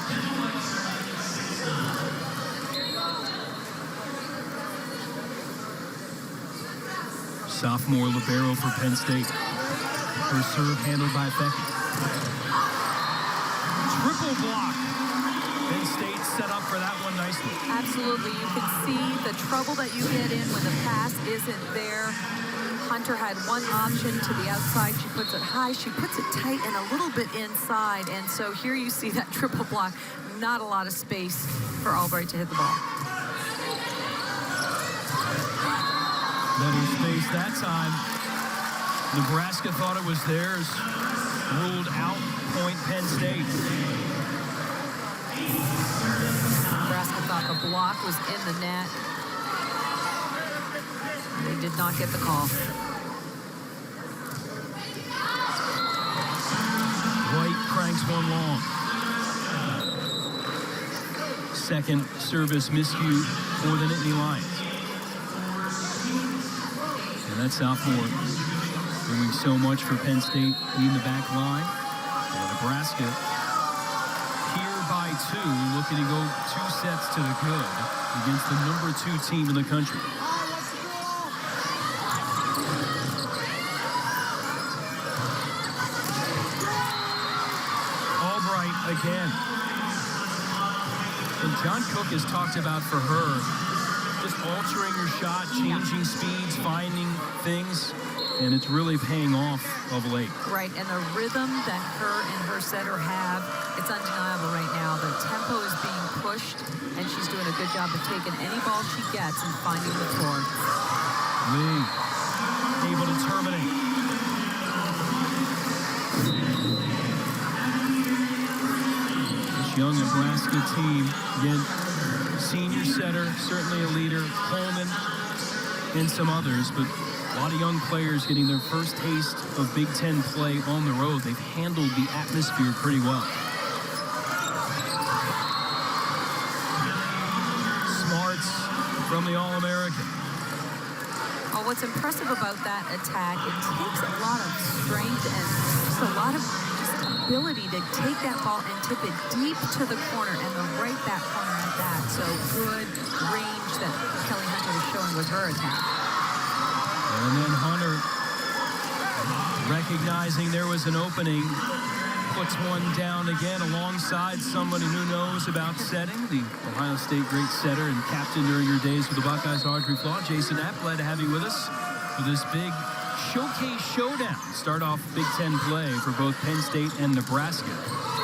Sophomore libero for Penn State. Her serve handled by Becky. Triple block. Penn State set up for that one nicely. Absolutely. You can see the trouble that you get in when the pass isn't there. Hunter had one option to the outside. She puts it high. She puts it tight and a little bit inside. And so here you see that triple block. Not a lot of space for Albright to hit the ball. Better space that time. Nebraska thought it was theirs. Ruled out, point Penn State. Nebraska thought the block was in the net. They did not get the call. White cranks one long. Second service miscue for the Nittany Lions. And that sophomore doing so much for Penn State in the back line. And Nebraska 2, looking to go 2 sets to the good against the number 2 team in the country. Albright again. And John Cook has talked about for her just altering her shot, changing speeds, finding things, and it's really paying off of late. Right, and the rhythm that her and her setter have, it's undeniable right now. The tempo is being pushed, and she's doing a good job of taking any ball she gets and finding the floor. Lee able to terminate. This young Nebraska team, again, senior setter, certainly a leader, Coleman, and some others, but a lot of young players getting their first taste of Big Ten play on the road. They've handled the atmosphere pretty well. Smarts from the All-American. Oh, what's impressive about that attack, it takes a lot of strength and just a lot of ability to take that ball and tip it deep to the corner and the right back corner at that. So good range that Kelly Hunter was showing with her attack. And then Hunter, recognizing there was an opening, puts one down again alongside somebody who knows about setting, the Ohio State great setter and captain during her days with the Buckeyes, Audrey Flaw. Jason Epp, glad to have you with us for this big showcase showdown. Start off Big Ten play for both Penn State and Nebraska.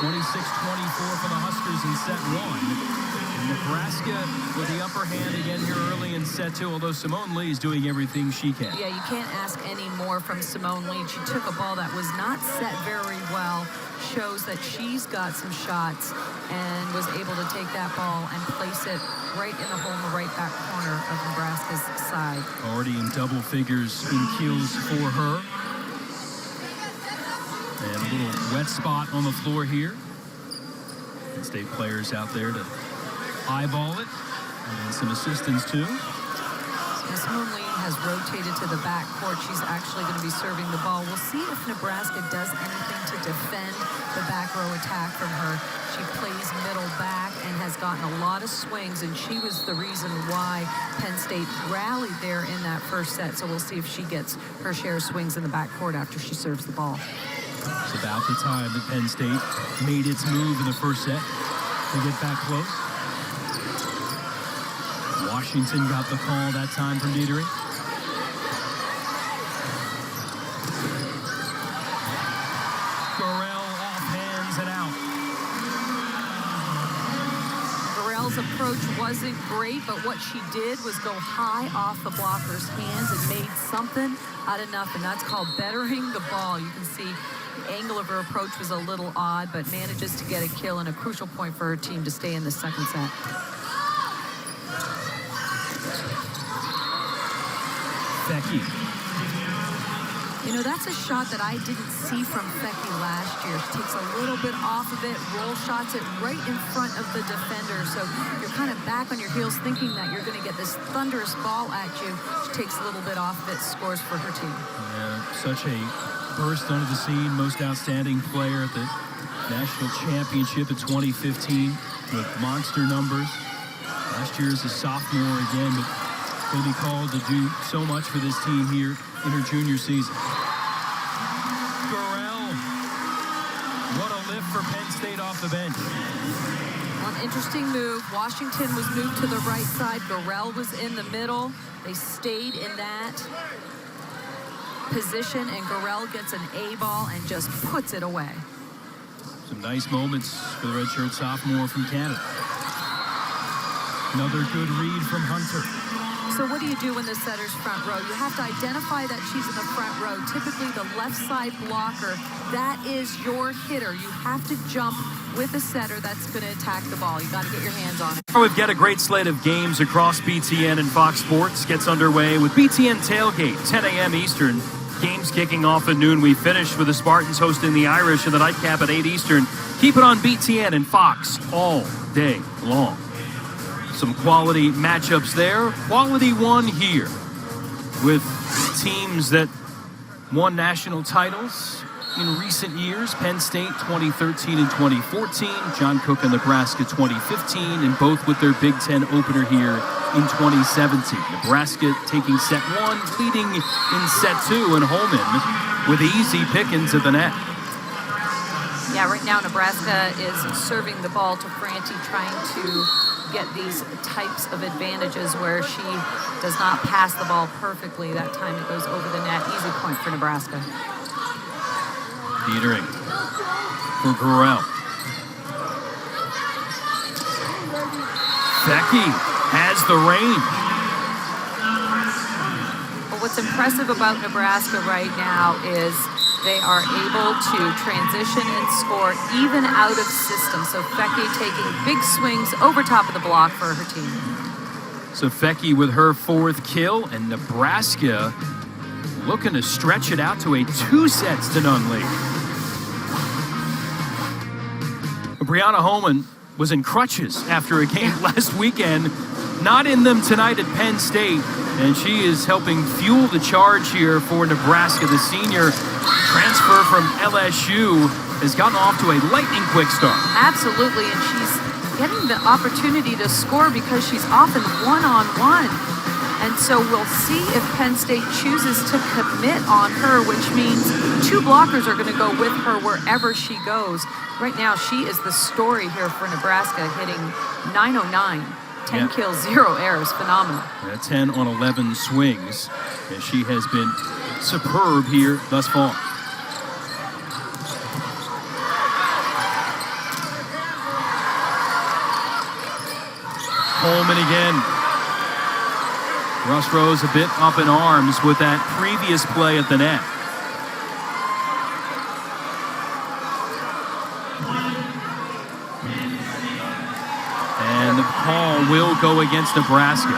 26-24 for the Huskers in set 1. Nebraska with the upper hand again here early in set 2, although Simone Lee is doing everything she can. Yeah, you can't ask any more from Simone Lee. She took a ball that was not set very well, shows that she's got some shots, and was able to take that ball and place it right in the hole in the right back corner of Nebraska's side. Already in double figures in kills for her. And a little wet spot on the floor here. Penn State players out there to eyeball it, and some assistance too. Simone Lee has rotated to the back court. She's actually going to be serving the ball. We'll see if Nebraska does anything to defend the back row attack from her. She plays middle back and has gotten a lot of swings, and she was the reason why Penn State rallied there in that first set. So we'll see if she gets her share of swings in the back court after she serves the ball. It's about the time that Penn State made its move in the first set to get back close. Washington got the call that time from Dieterich. Gorell off hands and out. Gorell's approach wasn't great, but what she did was go high off the blocker's hands and made something out of nothing. That's called bettering the ball. You can see the angle of her approach was a little odd, but manages to get a kill and a crucial point for her team to stay in the second set. Becky. You know, that's a shot that I didn't see from Becky last year. She takes a little bit off of it, roll shots it right in front of the defender. So you're kind of back on your heels thinking that you're going to get this thunderous ball at you. She takes a little bit off of it, scores for her team. Yeah, such a burst onto the scene, most outstanding player at the national championship in 2015 with monster numbers. Last year as a sophomore again, but will be called to do so much for this team here in her junior season. Gorell, what a lift for Penn State off the bench. An interesting move. Washington was moved to the right side. Gorell was in the middle. They stayed in that position, and Gorell gets an A ball and just puts it away. Some nice moments for the redshirt sophomore from Canada. Another good read from Hunter. So what do you do when the setter's front row? You have to identify that she's in the front row. Typically the left side blocker, that is your hitter. You have to jump with a setter that's going to attack the ball. You got to get your hands on it. We've got a great slate of games across BTN and Fox Sports. Gets underway with BTN Tailgate, 10 a.m. Eastern. Games kicking off at noon. We finished with the Spartans hosting the Irish in the nightcap at 8 Eastern. Keep it on BTN and Fox all day long. Some quality matchups there. Quality one here with teams that won national titles in recent years. Penn State 2013 and 2014. John Cook and Nebraska 2015, and both with their Big Ten opener here in 2017. Nebraska taking set one, leading in set two, and Holman with easy pickings at the net. Yeah, right now Nebraska is serving the ball to Franti, trying to get these types of advantages where she does not pass the ball perfectly. That time it goes over the net. Easy point for Nebraska. Dietering for Burrell. Becky has the range. Well, what's impressive about Nebraska right now is they are able to transition and score even out of system. So Fecky taking big swings over top of the block for her team. So Fecky with her fourth kill, and Nebraska looking to stretch it out to a 2-0 lead. Brianna Holman was in crutches after a game last weekend. Not in them tonight at Penn State, and she is helping fuel the charge here for Nebraska. The senior transfer from LSU has gotten off to a lightning quick start. Absolutely, and she's getting the opportunity to score because she's often one-on-one. And so we'll see if Penn State chooses to commit on her, which means two blockers are going to go with her wherever she goes. Right now, she is the story here for Nebraska, hitting .909. 10 kills, 0 errors. Phenomenal. 10 on 11 swings, and she has been superb here thus far. Holman again. Russ Rose a bit up in arms with that previous play at the net. And the call will go against Nebraska.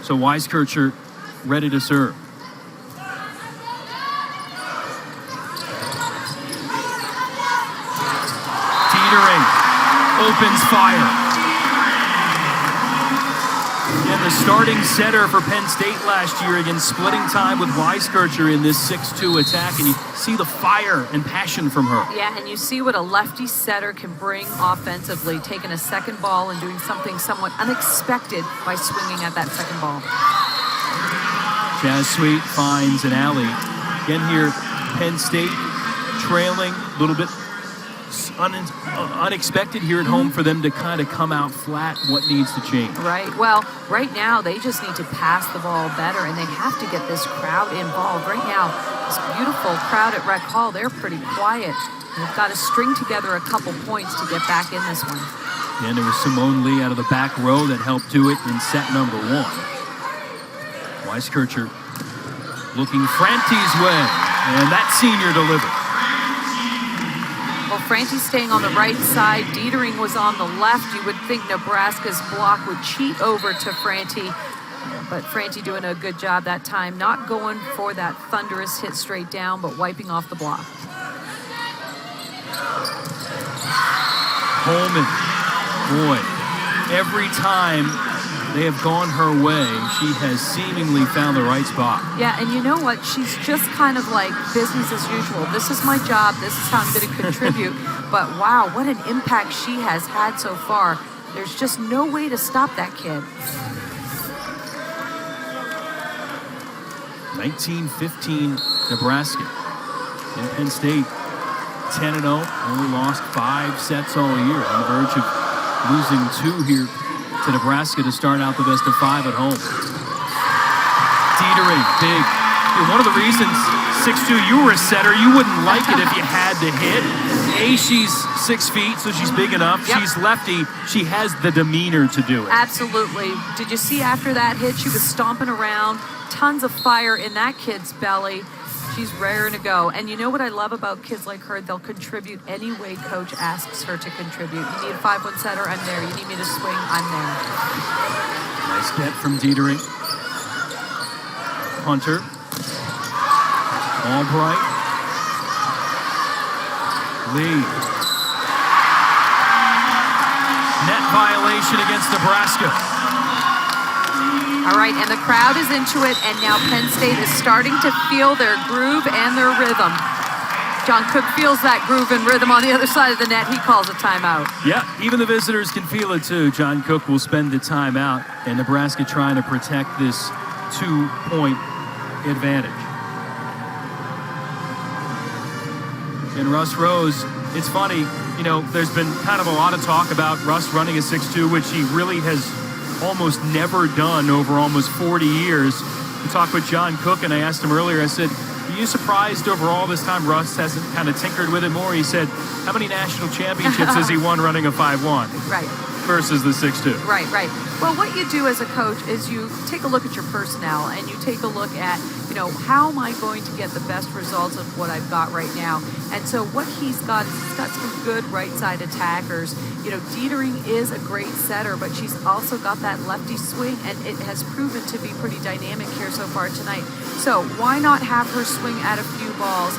So Weiskircher ready to serve. Opens fire. And the starting setter for Penn State last year, again splitting time with Weiskircher in this 6-2 attack, and you see the fire and passion from her. Yeah, and you see what a lefty setter can bring offensively, taking a second ball and doing something somewhat unexpected by swinging at that second ball. Jazz Sweet finds an alley. Again here, Penn State trailing a little bit. Unexpected here at home for them to kind of come out flat. What needs to change? Right. Well, right now they just need to pass the ball better, and they have to get this crowd involved. Right now, this beautiful crowd at Rec Hall, they're pretty quiet. They've got to string together a couple points to get back in this one. And there was Simone Lee out of the back row that helped do it in set number one. Weiskircher looking Franti's way, and that senior delivered. Well, Franti staying on the right side. Dietering was on the left. You would think Nebraska's block would cheat over to Franti. But Franti doing a good job that time. Not going for that thunderous hit straight down, but wiping off the block. Holman, boy, every time they have gone her way, she has seemingly found the right spot. Yeah, and you know what? She's just kind of like business as usual. This is my job. This is how I'm going to contribute. But wow, what an impact she has had so far. There's just no way to stop that kid. 1915 Nebraska. In Penn State, 10-0, only lost 5 sets all year. On the verge of losing 2 here to Nebraska to start out the best of 5 at home. Dietering, big. One of the reasons, 6'2", you were a setter, you wouldn't like it if you had to hit. She's 6 feet, so she's big enough. Yep. She's lefty. She has the demeanor to do it. Absolutely. Did you see after that hit, she was stomping around, tons of fire in that kid's belly. She's raring to go. And you know what I love about kids like her? They'll contribute any way coach asks her to contribute. You need a 5-1 setter, I'm there. You need me to swing, I'm there. Nice get from Dietering. Hunter. Albright. Lee. Net violation against Nebraska. All right, and the crowd is into it, and now Penn State is starting to feel their groove and their rhythm. John Cook feels that groove and rhythm on the other side of the net. He calls a timeout. Yeah, even the visitors can feel it too. John Cook will spend the timeout, and Nebraska trying to protect this 2-point advantage. And Russ Rose, it's funny, you know, there's been kind of a lot of talk about Russ running a 6'2", which he really has almost never done over almost 40 years. We talked with John Cook, and I asked him earlier, I said, are you surprised over all this time Russ hasn't kind of tinkered with it more? He said, how many national championships has he won running a 5'1"? Right. Versus the 6'2". Right, right. Well, what you do as a coach is you take a look at your personnel and you take a look at, you know, how am I going to get the best results of what I've got right now? And so what he's got is he's got some good right side attackers. You know, Dietering is a great setter, but she's also got that lefty swing, and it has proven to be pretty dynamic here so far tonight. So why not have her swing at a few balls?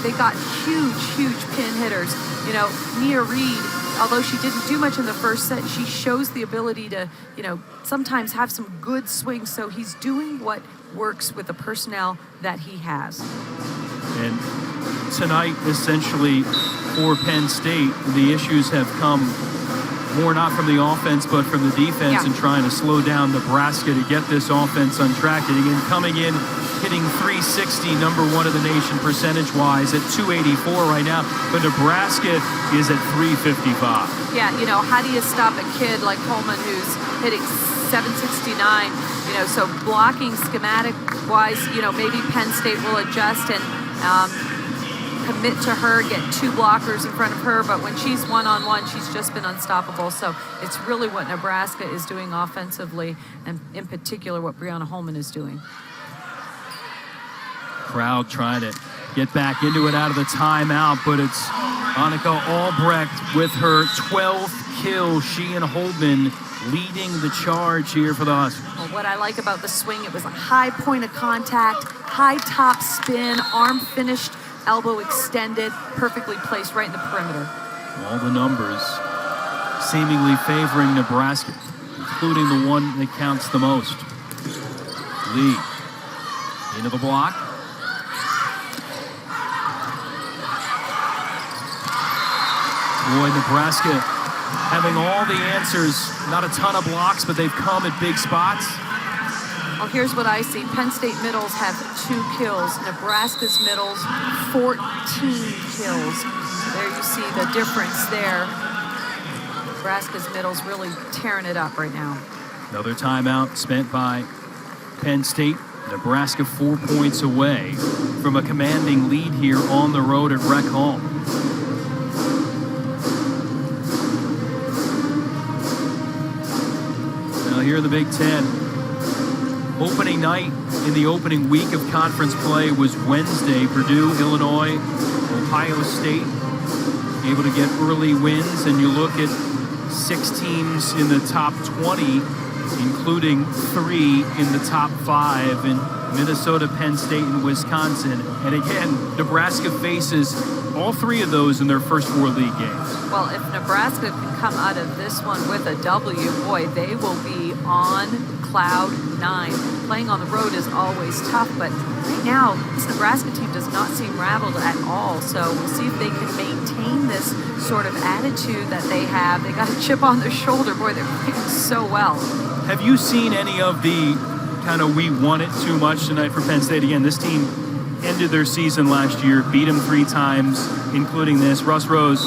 They got huge pin hitters. You know, Nia Reed, although she didn't do much in the first set, she shows the ability to, you know, sometimes have some good swings. So he's doing what works with the personnel that he has. And tonight, essentially, for Penn State, the issues have come more not from the offense, but from the defense, and trying to slow down Nebraska to get this offense on track. And again, coming in, hitting .360, number one in the nation percentage-wise at .284 right now, but Nebraska is at .355. Yeah, you know, how do you stop a kid like Holman who's hitting .769? You know, so blocking schematic-wise, you know, maybe Penn State will adjust and commit to her, get two blockers in front of her, but when she's one-on-one, she's just been unstoppable. So it's really what Nebraska is doing offensively, and in particular what Brianna Holman is doing. Crowd trying to get back into it out of the timeout, but it's Annika Albrecht with her 12th kill. She and Holman leading the charge here for the Huskies. Well, what I like about the swing, it was a high point of contact, high top spin, arm finished, elbow extended, perfectly placed right in the perimeter. All the numbers seemingly favoring Nebraska, including the one that counts the most. Lee into the block. Boy, Nebraska having all the answers. Not a ton of blocks, but they've come at big spots. Well, here's what I see. Penn State middles have 2 kills. Nebraska's middles, 14 kills. There you see the difference there. Nebraska's middles really tearing it up right now. Another timeout spent by Penn State. Nebraska 4 points away from a commanding lead here on the road at Rec Hall. Now here in the Big Ten, opening night in the opening week of conference play was Wednesday. Purdue, Illinois, Ohio State able to get early wins, and you look at 6 teams in the top 20, including 3 in the top 5 in Minnesota, Penn State, and Wisconsin. And again, Nebraska faces all 3 of those in their first 4 league games. Well, if Nebraska can come out of this one with a W, boy, they will be on cloud 9. Playing on the road is always tough, but right now, this Nebraska team does not seem rattled at all. So we'll see if they can maintain this sort of attitude that they have. They got a chip on their shoulder. Boy, they're playing so well. Have you seen any of the kind of we won it too much tonight for Penn State? Again, this team ended their season last year, beat them 3 times, including this. Russ Rose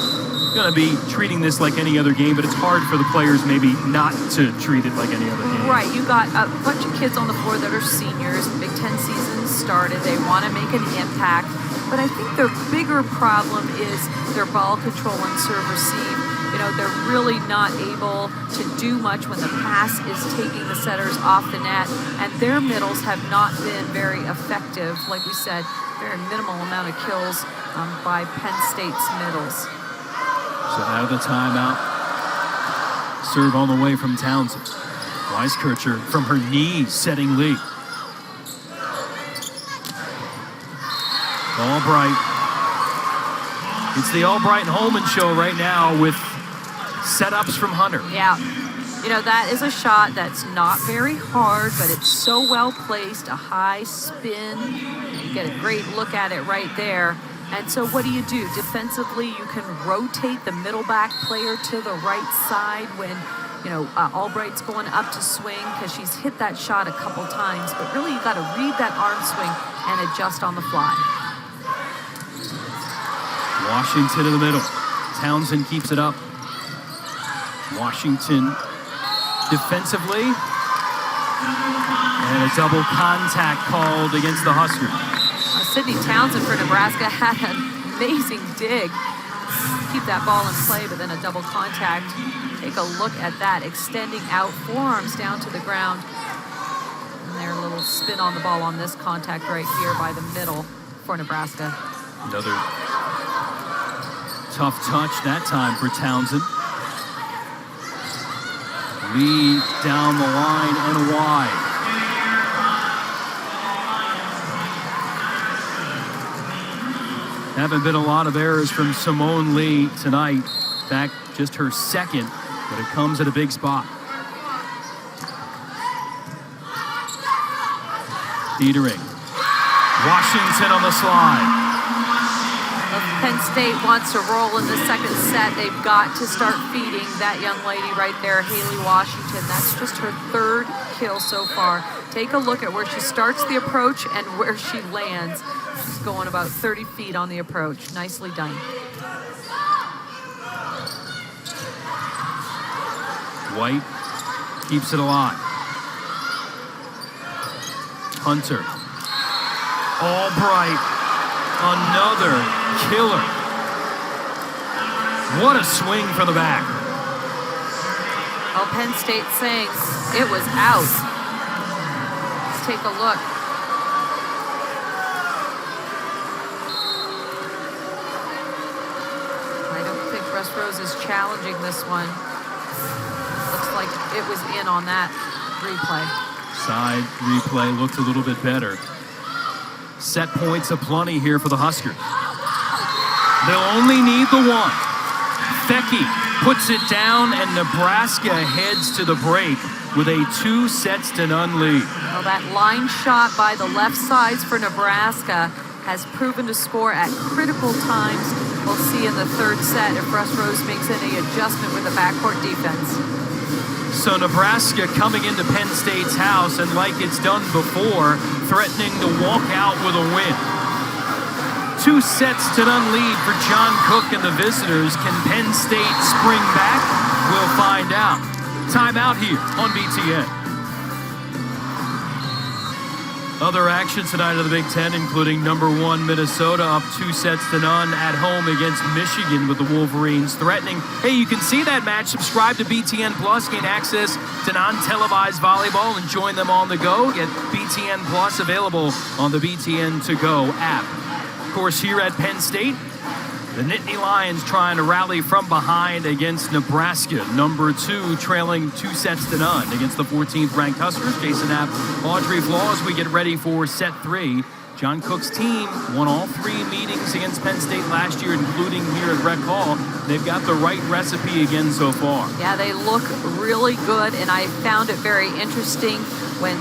going to be treating this like any other game, but it's hard for the players maybe not to treat it like any other game. Right, you got a bunch of kids on the floor that are seniors. Big Ten season started. They want to make an impact. But I think their bigger problem is their ball control and serve receive. You know, they're really not able to do much when the pass is taking the setters off the net, and their middles have not been very effective. Like we said, very minimal amount of kills by Penn State's middles. So out of the timeout, serve on the way from Townsend. Weiskircher from her knees setting lead. Albright. It's the Albright and Holman show right now with setups from Hunter. Yeah. You know, that is a shot that's not very hard, but it's so well placed, a high spin. You get a great look at it right there. And so what do? Defensively, you can rotate the middle back player to the right side when, you know, Albright's going up to swing because she's hit that shot a couple times. But really, you got to read that arm swing and adjust on the fly. Washington in the middle. Townsend keeps it up. Washington defensively. And a double contact called against the Huskers. Sydney Townsend for Nebraska had an amazing dig. Keep that ball in play, but then a double contact. Take a look at that, extending out, forearms down to the ground. And their little spin on the ball on this contact right here by the middle for Nebraska. Another tough touch that time for Townsend. Lee down the line and wide. Haven't been a lot of errors from Simone Lee tonight. In fact, just her second, but it comes at a big spot. Dietering. Washington on the slide. If Penn State wants to roll in the second set, they've got to start feeding that young lady right there, Haley Washington. That's just her third kill so far. Take a look at where she starts the approach and where she lands. She's going about 30 feet on the approach. Nicely done. White keeps it alive. Hunter. Albright. Another killer. What a swing from the back. Oh, Penn State saying it was out. Let's take a look. Rose is challenging this one. Looks like it was in on that replay. Side replay looked a little bit better. Set points aplenty here for the Huskers. They'll only need the one. Fecky puts it down, and Nebraska heads to the break with a 2-0 lead. Well, that line shot by the left sides for Nebraska has proven to score at critical times. We'll see in the third set if Russ Rose makes any adjustment with the backcourt defense. So Nebraska coming into Penn State's house, and like it's done before, threatening to walk out with a win. 2-0 lead for John Cook and the visitors. Can Penn State spring back? We'll find out. Timeout here on BTN. Other action tonight of the Big Ten, including #1 Minnesota up 2-0 at home against Michigan, with the Wolverines threatening. Hey, you can see that match. Subscribe to BTN Plus, gain access to non-televised volleyball, and join them on the go. Get BTN Plus available on the BTN To Go app. Of course, here at Penn State, the Nittany Lions trying to rally from behind against Nebraska. #2 trailing 2-0 against the 14th ranked Huskers. Jason Knapp, Audrey Flaw, as we get ready for set 3. John Cook's team won all 3 meetings against Penn State last year, including here at Rec Hall. They've got the right recipe again so far. Yeah, they look really good, and I found it very interesting when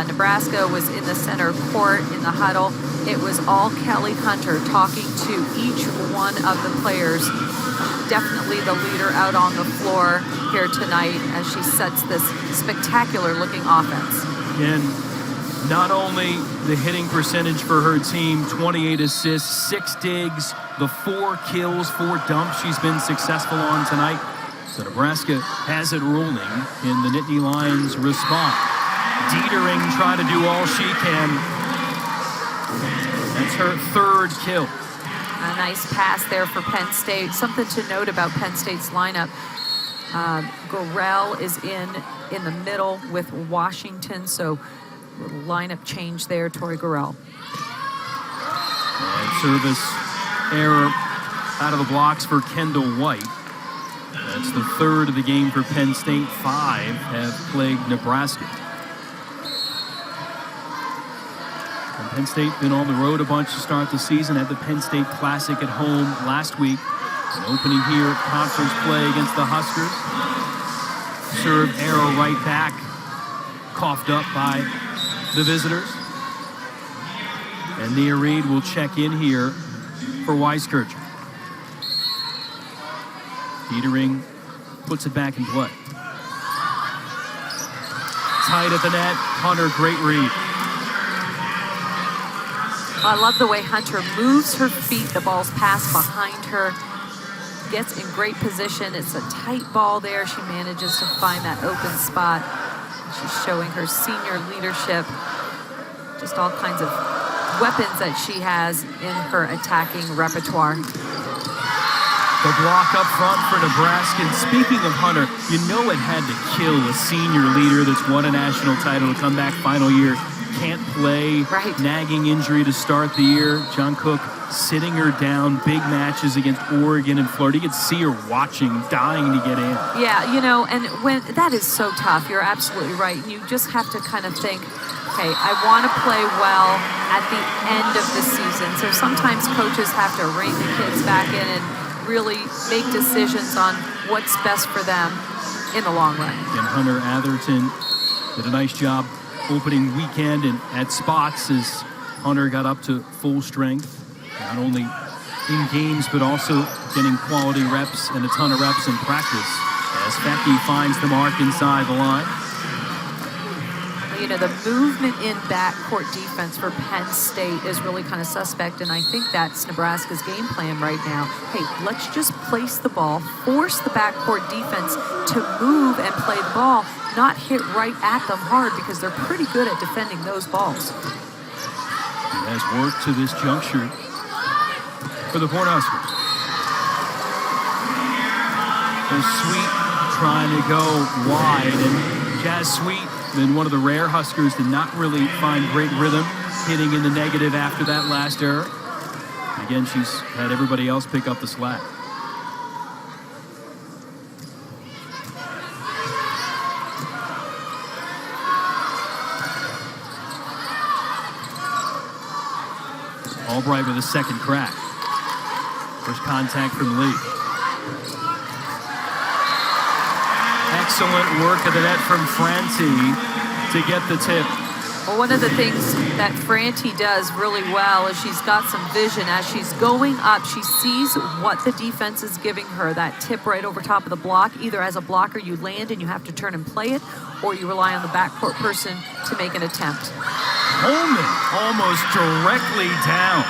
Nebraska was in the center court in the huddle. It was all Kelly Hunter talking to each one of the players. Definitely the leader out on the floor here tonight as she sets this spectacular-looking offense. And not only the hitting percentage for her team, 28 assists, 6 digs, the 4 kills, 4 dumps she's been successful on tonight. So Nebraska has it rolling, in the Nittany Lions respond. Dietering trying to do all she can. That's her 3rd kill. A nice pass there for Penn State. Something to note about Penn State's lineup. Gorell is in the middle with Washington, so little lineup change there, Tori Gorell. And service error out of the blocks for Kendall White. That's the 3rd of the game for Penn State. 5 have plagued Nebraska. And Penn State been on the road a bunch to start the season. Had the Penn State Classic at home last week. An opening here at conference play against the Huskers. serve arrow right back, coughed up by the visitors. And Nia Reed will check in here for Weiskircher. Petering puts it back in play. Tight at the net. Hunter, great read. I love the way Hunter moves her feet. The ball's passed behind her. Gets in great position. It's a tight ball there. She manages to find that open spot. She's showing her senior leadership. Just all kinds of weapons that she has in her attacking repertoire. The block up front for Nebraska. And speaking of Hunter, you know it had to kill a senior leader that's won a national title to come back final year. Can't play, right. Nagging injury to start the year. John Cook sitting her down, big matches against Oregon and Florida. You could see her watching, dying to get in. Yeah, you know, and when that is so tough, you're absolutely right. And you just have to kind of think, okay, I want to play well at the end of the season. So sometimes coaches have to rein the kids back in and really make decisions on what's best for them in the long run. And Hunter Atherton did a nice job opening weekend and at spots as Hunter got up to full strength, not only in games but also getting quality reps and a ton of reps in practice as Becky finds the mark inside the line. You know, the movement in backcourt defense for Penn State is really kind of suspect, and I think that's Nebraska's game plan right now. Hey, let's just place the ball, force the backcourt defense to move and play the ball, not hit right at them hard because they're pretty good at defending those balls. It has worked to this juncture for the Cornhuskers. And Sweet trying to go wide, and Jazz Sweet, then one of the rare Huskers to not really find great rhythm, hitting in the negative after that last error. Again, she's had everybody else pick up the slack. Albright with a second crack. First contact from Lee. Excellent work at the net from Franti to get the tip. Well, one of the things that Franti does really well is she's got some vision. As she's going up, she sees what the defense is giving her, that tip right over top of the block. Either as a blocker, you land and you have to turn and play it, or you rely on the backcourt person to make an attempt. Holman almost directly down.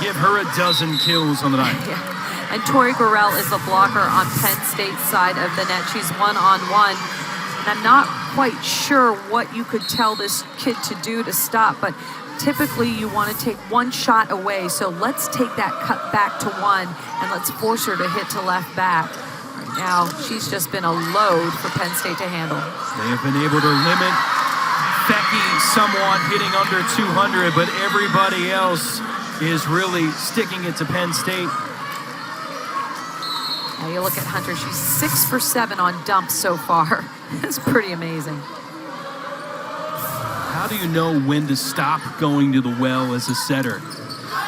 Give her a dozen kills on the night. Yeah. And Tori Gorell is the blocker on Penn State's side of the net. She's one-on-one. And I'm not quite sure what you could tell this kid to do to stop, but typically you want to take one shot away. So let's take that cut back to one, and let's force her to hit to left back. Right now, she's just been a load for Penn State to handle. They have been able to limit Becky somewhat, hitting under 200, but everybody else is really sticking it to Penn State. Now you look at Hunter, she's 6 for 7 on dumps so far. That's pretty amazing. How do you know when to stop going to the well as a setter?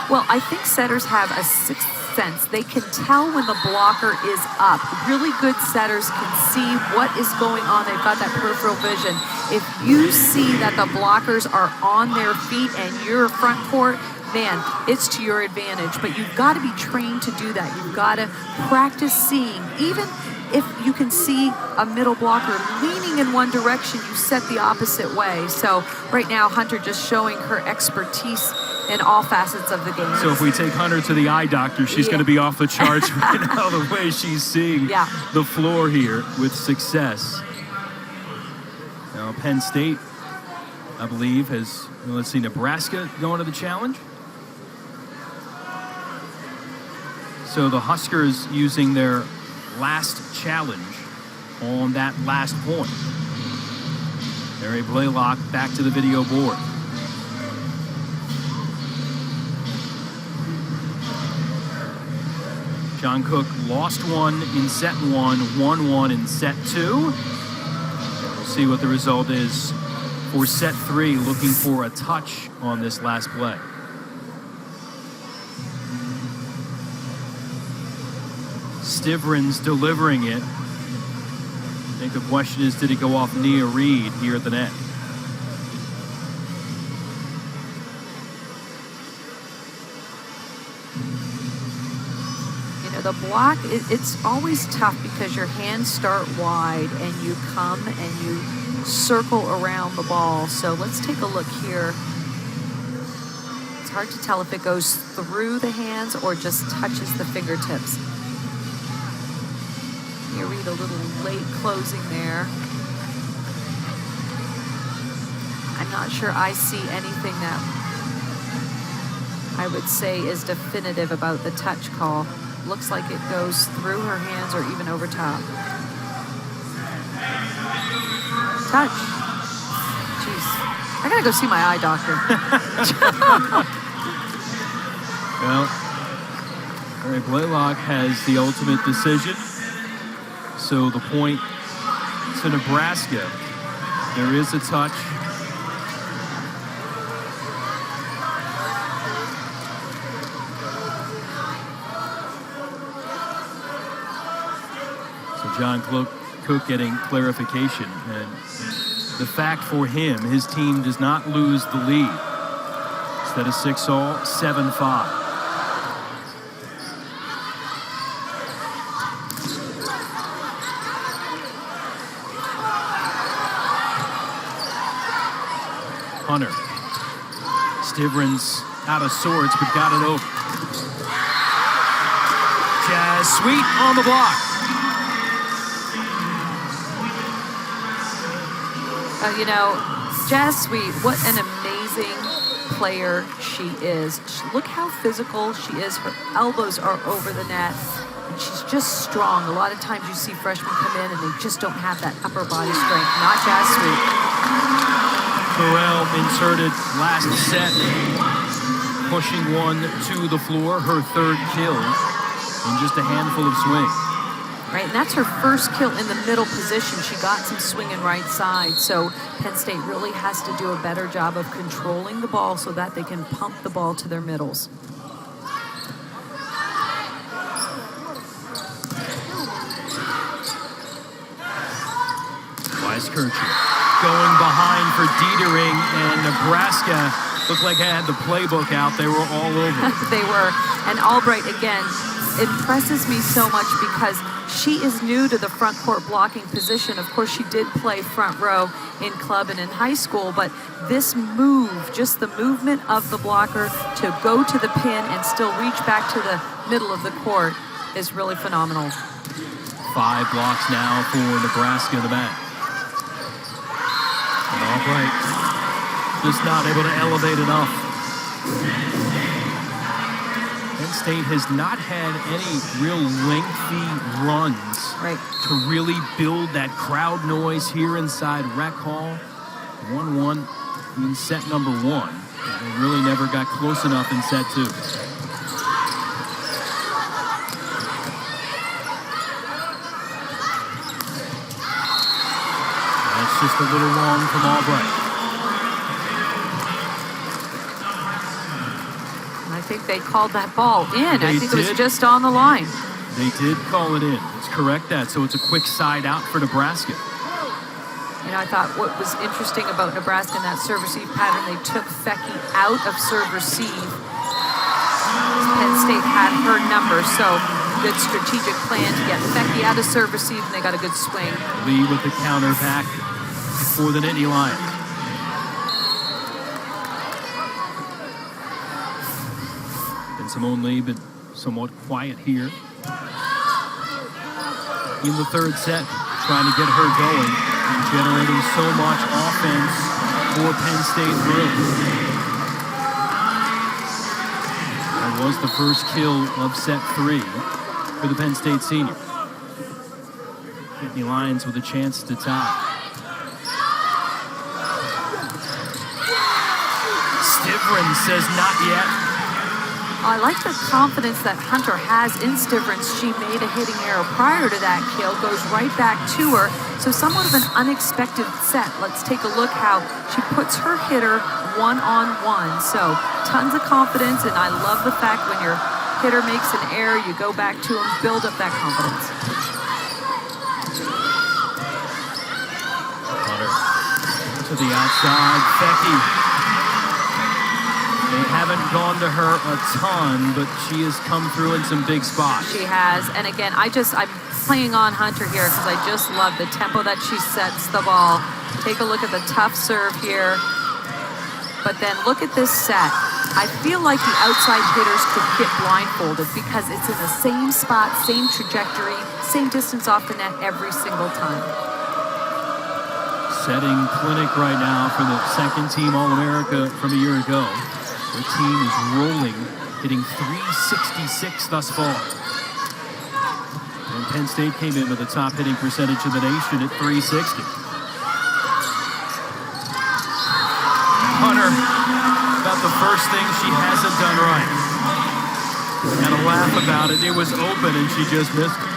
Well, I think setters have a sixth sense. They can tell when the blocker is up. Really good setters can see what is going on. They've got that peripheral vision. If you see that the blockers are on their feet and you're front court, man, it's to your advantage. But you've got to be trained to do that. You've got to practice seeing. Even if you can see a middle blocker leaning in one direction, you set the opposite way. So right now, Hunter just showing her expertise in all facets of the game. So if we take Hunter to the eye doctor, she's going to be off the charts right now, the way she's seeing the floor here with success. Now, Penn State, I believe, has, let's see, Nebraska going to the challenge. So the Huskers using their last challenge on that last point. Mary Blaylock back to the video board. John Cook lost one in set one, won one in set two. We'll see what the result is for set three, looking for a touch on this last play. Stivrins delivering it. think the question is, did it go off Nia Reed here at the net? The block, it's always tough because your hands start wide and you come and you circle around the ball. So let's take a look here. It's hard to tell if it goes through the hands or just touches the fingertips. You read a little late closing there. I'm not sure I see anything that I would say is definitive about the touch call. Looks like it goes through her hands or even over top. Touch. Jeez. I gotta go see my eye doctor. Well, Mary Blaylock has the ultimate decision. So the point to Nebraska. There is a touch. John Cook getting clarification, and the fact for him, his team does not lose the lead. Instead of 6-all, 7-5. Hunter. Stivrins out of sorts, but got it over. Jazz Sweet on the block. You know, Jazz Sweet, what an amazing player she is. Look how physical she is. Her elbows are over the net. And she's just strong. A lot of times you see freshmen come in and they just don't have that upper body strength. Not Jazz Sweet. Burrell inserted last set, pushing one to the floor. Her third kill in just a handful of swings. Right, and that's her first kill in the middle position. She got some swinging right side, so Penn State really has to do a better job of controlling the ball so that they can pump the ball to their middles. Weiskircher going behind for Dietering, and Nebraska looked like they had the playbook out. They were all over. They were, and Albright, again, impresses me so much because she is new to the front court blocking position. Of course, she did play front row in club and in high school, but this move, just the movement of the blocker to go to the pin and still reach back to the middle of the court is really phenomenal. 5 blocks now for Nebraska in the back. And Albright just not able to elevate enough. Penn State has not had any real lengthy runs to really build that crowd noise here inside Rec Hall. 1-1 in set number 1. They really never got close enough in set 2. That's just a little long from Albright. I think they called that ball in. I think it was just on the line. They did call it in. Let's correct that. So it's a quick side out for Nebraska. You know, I thought what was interesting about Nebraska in that serve-receive pattern, they took Fecky out of serve-receive. Penn State had her number, so good strategic plan to get Fecky out of serve-receive, and they got a good swing. Lee with the counter back for the Nittany Lions. Simone Lee been somewhat quiet here in the third set, trying to get her going and generating so much offense for Penn State early. That was the first kill of set 3 for the Penn State senior. Nittany Lions with a chance to tie. Stivrins says not yet. I like the confidence that Hunter has in Stivrins. She made a hitting error prior to that kill, goes right back to her. So somewhat of an unexpected set. Let's take a look how she puts her hitter one-on-one. So tons of confidence, and I love the fact when your hitter makes an error, you go back to him, build up that confidence. to the outside. Becky. They haven't gone to her a ton, but she has come through in some big spots. She has. And again, I'm playing on Hunter here because I just love the tempo that she sets the ball. Take a look at the tough serve here. But then look at this set. I feel like the outside hitters could get blindfolded because it's in the same spot, same trajectory, same distance off the net every single time. Setting clinic right now for the second team All-America from a year ago. The team is rolling, hitting .366 thus far. And Penn State came in with the top hitting percentage in the nation at .360. Hunter, about the first thing she hasn't done right. Had a laugh about it. It was open and she just missed it.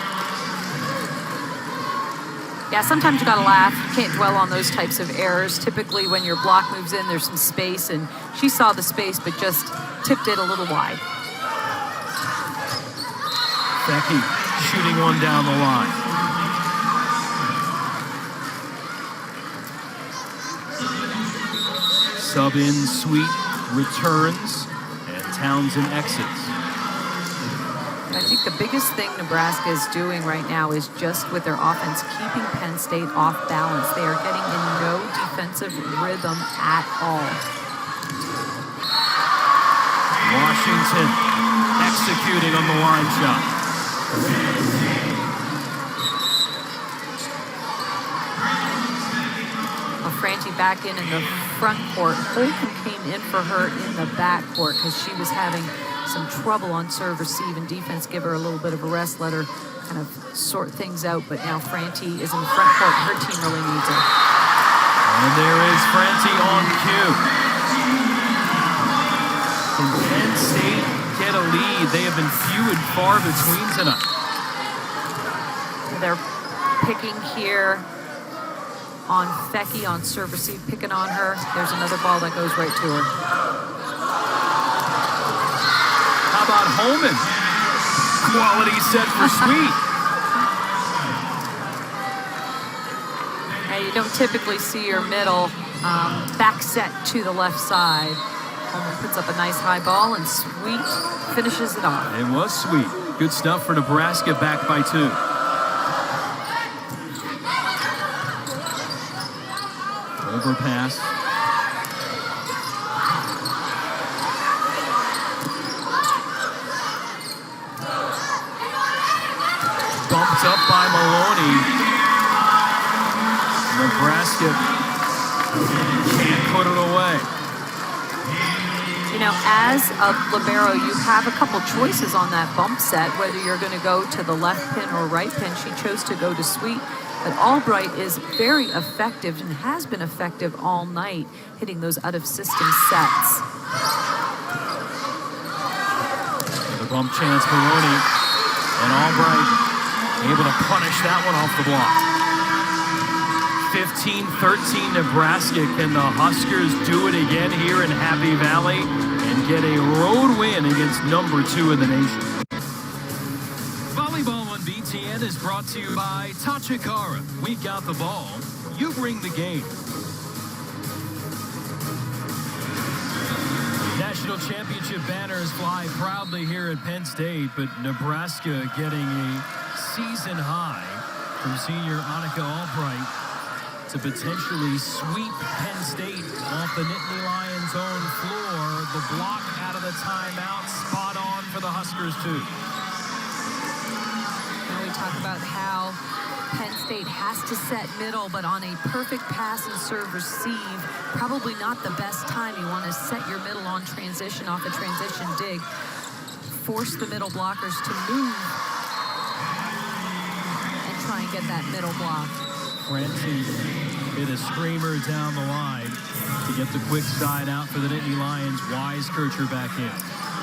Yeah, sometimes you gotta laugh. You can't dwell on those types of errors. Typically when your block moves in, there's some space, and she saw the space but just tipped it a little wide. Becky shooting one down the line. Sub in Sweet returns, and Townsend exits. I think the biggest thing Nebraska is doing right now is just with their offense, keeping Penn State off balance. They are getting in no defensive rhythm at all. Washington executing on the line shot. Franti back in the front court. Holcomb came in for her in the back court because she was having some trouble on serve, receive, and defense. Give her a little bit of a rest, let her kind of sort things out. But now Franti is in the front court. Her team really needs her. And there is Franti on cue. Can Penn State get a lead? They have been few and far between tonight. They're picking here on Fecky on serve receive, picking on her. There's another ball that goes right to her. How about Holman? Quality set for Sweet. Hey, you don't typically see your middle back set to the left side. Holman puts up a nice high ball, and Sweet finishes it off. It was Sweet. Good stuff for Nebraska, back by 2. Overpass. Bumped up by Maloney. Nebraska can't put it away. You know, as a libero, you have a couple choices on that bump set, whether you're going to go to the left pin or right pin. She chose to go to Sweet. But Albright is very effective and has been effective all night, hitting those out-of-system sets. The bump chance, Maloney. And Albright able to punish that one off the block. 15-13 Nebraska. Can the Huskers do it again here in Happy Valley and get a road win against number 2 in the nation? Volleyball on BTN is brought to you by Tachikara. We got the ball. You bring the game. National championship banners fly proudly here at Penn State, but Nebraska getting a season high from senior Annika Albright to potentially sweep Penn State off the Nittany Lions' own floor. The block out of the timeout, spot on for the Huskers too. Now we talk about how Penn State has to set middle, but on a perfect pass and serve receive, probably not the best time. You want to set your middle on transition off a transition dig. Force the middle blockers to move and try and get that middle block. Franti hit a screamer down the line to get the quick side out for the Nittany Lions. Weiskircher back in.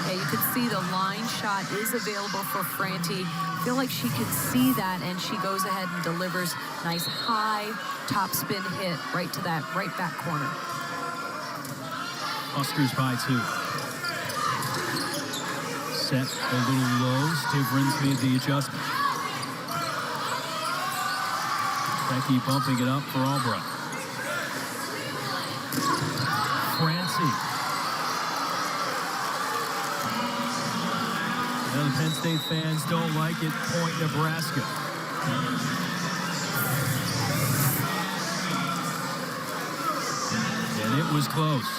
Yeah, you can see the line shot is available for Franti. I feel like she can see that, and she goes ahead and delivers nice high top spin hit right to that right back corner. Huskers by 2. Set a little low. Stivrins made the adjustment. Becky bumping it up for Albright. State fans don't like it. Point Nebraska. And it was close.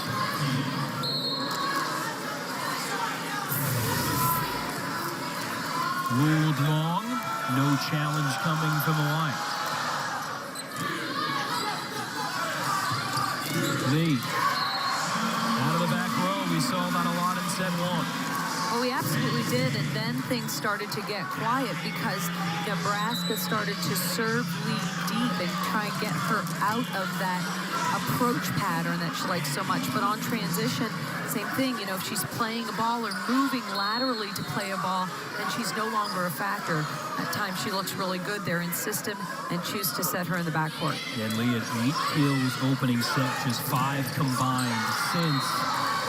Ruled long. No challenge coming from the line. Lee. Out of the back row. We saw that a lot in set one. Well, we absolutely did, and then things started to get quiet because Nebraska started to serve Lee deep and try and get her out of that approach pattern that she likes so much. But on transition, same thing, if she's playing a ball or moving laterally to play a ball, then she's no longer a factor. At times, she looks really good there in system and choose to set her in the backcourt. And Lee at 8 kills opening set, just 5 combined since.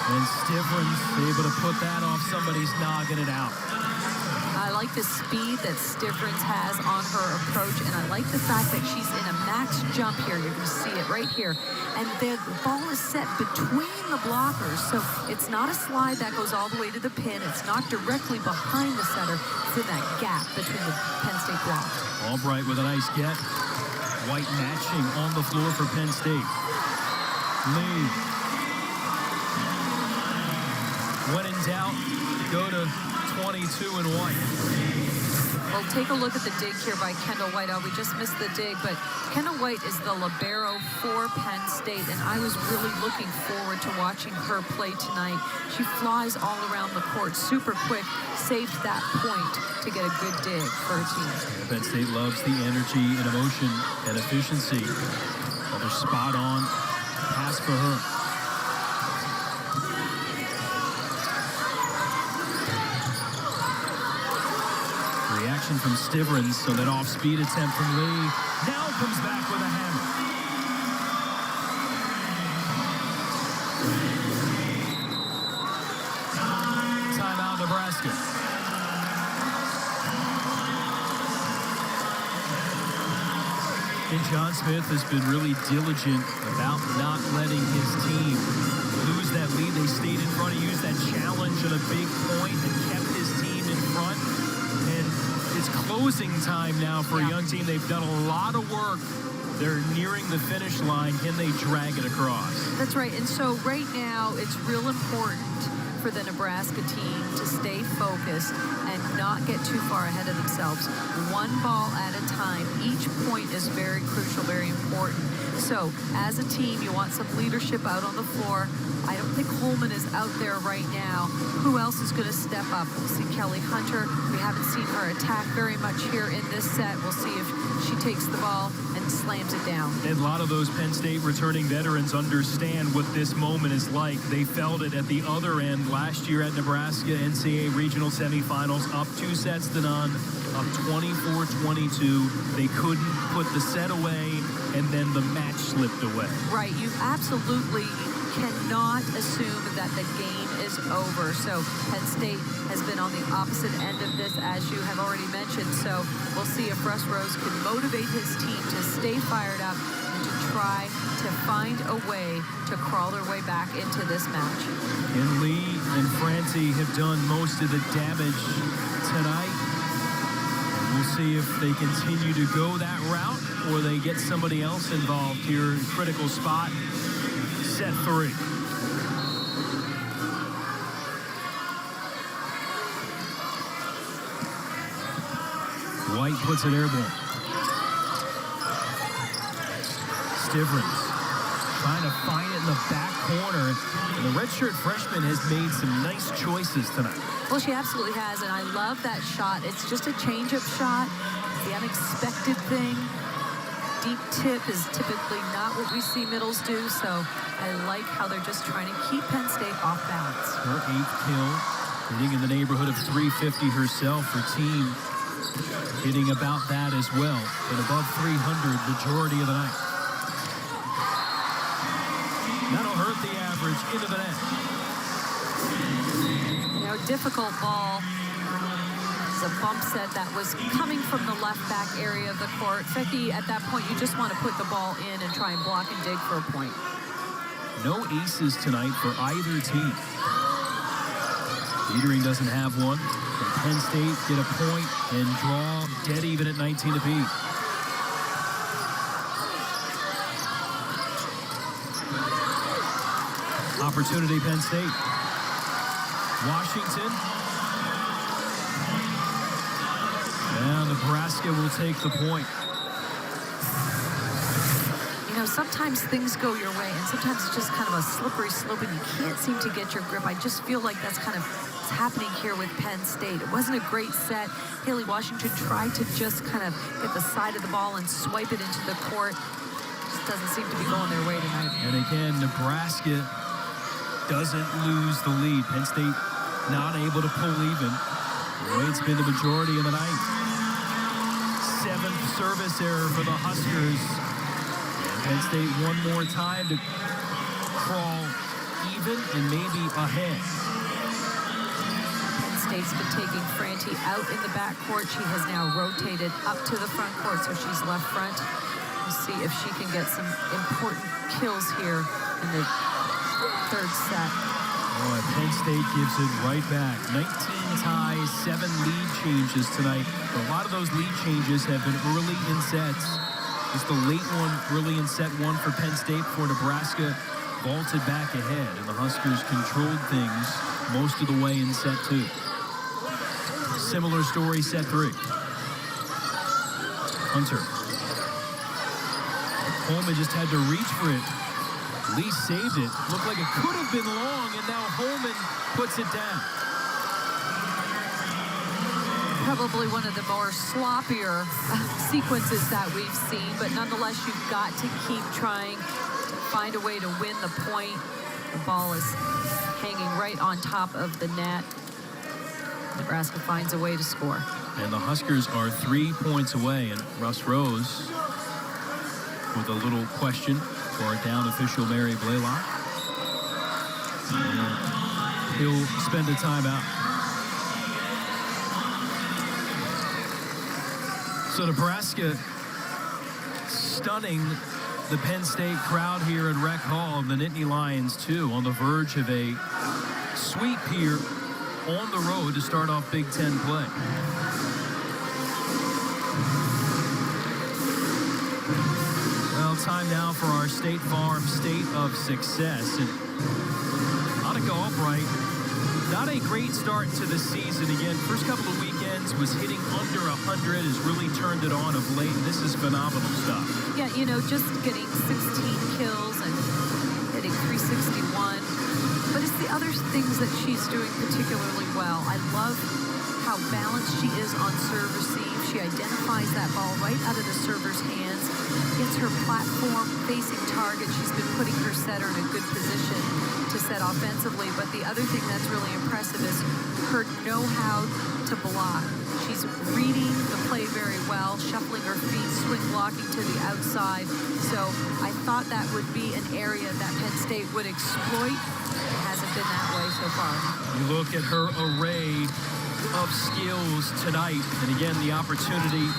And Stivrins able to put that off. Somebody's knocking it out. I like the speed that Stivrins has on her approach, and I like the fact that she's in a max jump here. You're going to see it right here. And the ball is set between the blockers, so it's not a slide that goes all the way to the pin. It's not directly behind the setter. It's in that gap between the Penn State blocks. Albright with a nice get. White matching on the floor for Penn State. Lee. When in doubt, go to 22 and White. Well, take a look at the dig here by Kendall White. We just missed the dig, but Kendall White is the libero for Penn State, and I was really looking forward to watching her play tonight. She flies all around the court super quick, saved that point to get a good dig for her team. Penn State loves the energy and emotion and efficiency. Another spot on pass for her. Reaction from Stivrins, so that off-speed attempt from Lee. Now comes back with a hammer. Timeout, Nebraska. And John Smith has been really diligent about not letting his team lose that lead. They stayed in front. He used that challenge at a big point and kept his team in front. It's closing time now for a young team. They've done a lot of work. They're nearing the finish line. Can they drag it across? That's right. And so right now, it's real important for the Nebraska team to stay focused and not get too far ahead of themselves. One ball at a time. Each point is very crucial, very important. So as a team, you want some leadership out on the floor. I don't think Holman is out there right now. Who else is going to step up? We'll see Kelly Hunter. We haven't seen her attack very much here in this set. We'll see if she takes the ball and slams it down. And a lot of those Penn State returning veterans understand what this moment is like. They felt it at the other end last year at Nebraska NCAA regional semifinals, up 2 sets to none, up 24-22. They couldn't put the set away, and then the match slipped away. Right. You absolutely cannot assume that the game is over. So Penn State has been on the opposite end of this, as you have already mentioned. So we'll see if Russ Rose can motivate his team to stay fired up and to try to find a way to crawl their way back into this match. And Lee and Francie have done most of the damage tonight. We'll see if they continue to go that route or they get somebody else involved here in critical spot. Set 3. White puts it airborne. Stivrins trying to find it in the back corner. And the redshirt freshman has made some nice choices tonight. Well, she absolutely has, and I love that shot. It's just a change-up shot, the unexpected thing. Deep tip is typically not what we see middles do, so I like how they're just trying to keep Penn State off balance. Her 8th kill, hitting in the neighborhood of 350 herself. Her team hitting about that as well, but above 300 majority of the night. That'll hurt the average into the net. Difficult ball. It's a bump set that was coming from the left back area of the court. Becky, at that point, you just want to put the ball in and try and block and dig for a point. No aces tonight for either team. Dietering doesn't have one. Can Penn State get a point and draw dead even at 19 apiece? Opportunity, Penn State. Washington. And Nebraska will take the point. You know, sometimes things go your way, and sometimes it's just kind of a slippery slope, and you can't seem to get your grip. I just feel like that's kind of what's happening here with Penn State. It wasn't a great set. Haley Washington tried to just kind of get the side of the ball and swipe it into the court. Just doesn't seem to be going their way tonight. And again, Nebraska doesn't lose the lead. Penn State not able to pull even. The way it's been the majority of the night. 7th service error for the Huskers. And Penn State one more time to crawl even and maybe ahead. Penn State's been taking Franti out in the backcourt. She has now rotated up to the front court, so she's left front. We'll see if she can get some important kills here in the third set. Oh, and Penn State gives it right back. 19 ties, 7 lead changes tonight. But a lot of those lead changes have been early in sets. Just the late one early in set 1 for Penn State before Nebraska vaulted back ahead. And the Huskers controlled things most of the way in set 2. Similar story set 3. Hunter. Holman just had to reach for it. Lee saved it. Looked like it could have been long, and now Holman puts it down. Probably one of the more sloppier sequences that we've seen, but nonetheless, you've got to keep trying to find a way to win the point. The ball is hanging right on top of the net. Nebraska finds a way to score. And the Huskers are 3 points away, and Russ Rose with a little question for our down official, Mary Blaylock. And he'll spend a timeout. So Nebraska stunning the Penn State crowd here at Rec Hall, and the Nittany Lions too, on the verge of a sweep here on the road to start off Big Ten play. Well, time now for our State Farm State of Success. And Annika Albright, not a great start to the season. Again, first couple of weekends was hitting under 100, has really turned it on of late. This is phenomenal stuff. Yeah, you know, just getting 16 kills and hitting 361. But it's the other things that she's doing particularly well. I love how balanced she is on serve receive. She identifies that ball right out of the server's hands, gets her platform facing target. She's been putting her setter in a good position to set offensively. But the other thing that's really impressive is her know-how to block. She's reading the play very well, shuffling her feet, swing blocking to the outside. So I thought that would be an area that Penn State would exploit. It hasn't been that way so far. You look at her array of skills tonight, and again, the opportunity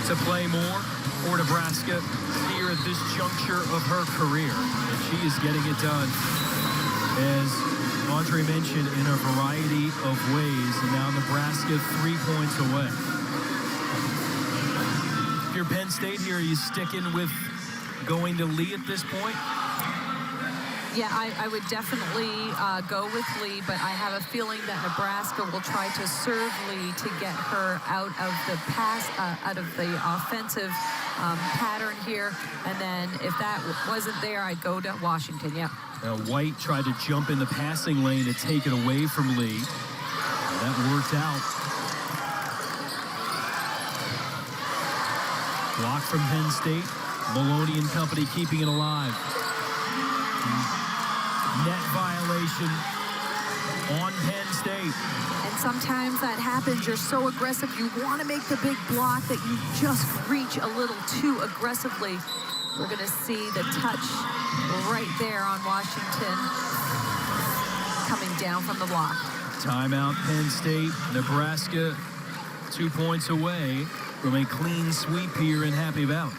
to play more for Nebraska here at this juncture of her career. And she is getting it done, as Audrey mentioned, in a variety of ways. And now Nebraska 3 points away. If you're Penn State here, are you sticking with going to Lee at this point? Yeah, I would definitely go with Lee, but I have a feeling that Nebraska will try to serve Lee to get her out of the pass, out of the offensive pattern here. And then if that wasn't there, I'd go to Washington, yeah. Now White tried to jump in the passing lane to take it away from Lee. That worked out. Block from Penn State. Maloney and company keeping it alive. Net violation on Penn State. And sometimes that happens. You're so aggressive. You want to make the big block that you just reach a little too aggressively. We're going to see the touch right there on Washington coming down from the block. Timeout, Penn State. Nebraska 2 points away from a clean sweep here in Happy Valley.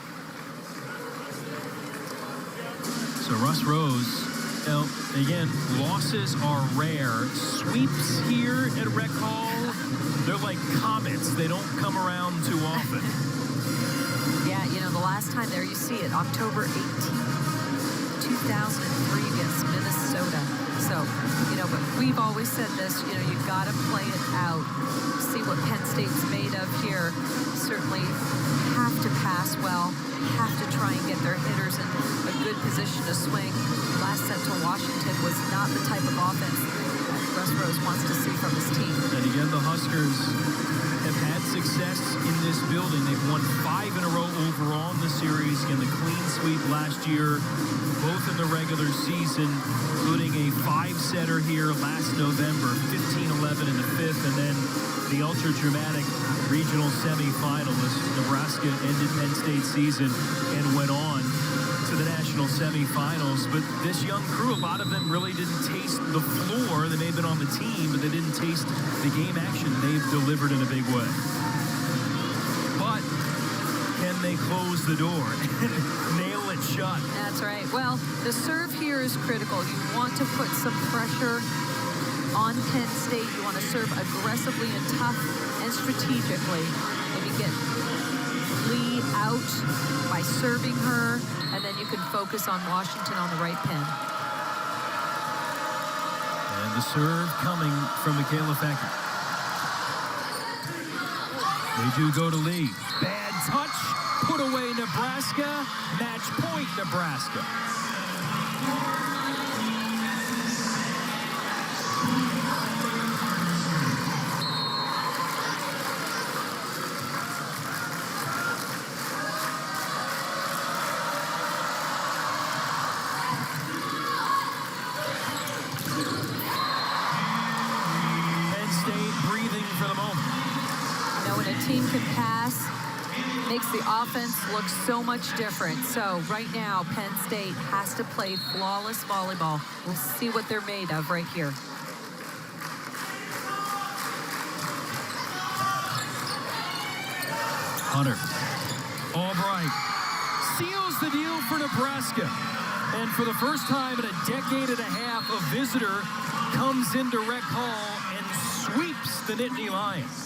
So Russ Rose Now, again, losses are rare. Sweeps here at Rec Hall, they're like comets. They don't come around too often. Yeah, you know, the last time there, you see it, October 18th, 2003 against Minnesota. So, you know, but we've always said this, you know, you've got to play it out. See what Penn State's made of here. Certainly have to pass well, have to try and get their hitters in a good position to swing. Last set to Washington was not the type of offense that Russ Rose wants to see from his team. And again, the Huskers have had success in this building. They've won 5 in a row overall in the series. Again, the clean sweep last year, both in the regular season, including a 5-setter here last November, 15-11 in the 5th, and then the ultra-dramatic regional semifinalist. Nebraska ended Penn State's season and went on to the national semifinals. But this young crew, a lot of them really didn't taste the floor. They may have been on the team, but they didn't taste the game action they've delivered in a big way. But can they close the door and nail it shut? That's right. Well, the serve here is critical. You want to put some pressure on Penn State. You want to serve aggressively and tough and strategically. Maybe get Lee out by serving her, and then you can focus on Washington on the right pin. And the serve coming from Michaela Fecker. They do go to Lee. Bad touch. Put away Nebraska. Match point Nebraska. Team can pass, makes the offense look so much different. So right now, Penn State has to play flawless volleyball. We'll see what they're made of right here. Hunter. Albright seals the deal for Nebraska. And for the first time in a decade and a half, a visitor comes into Rec Hall and sweeps the Nittany Lions.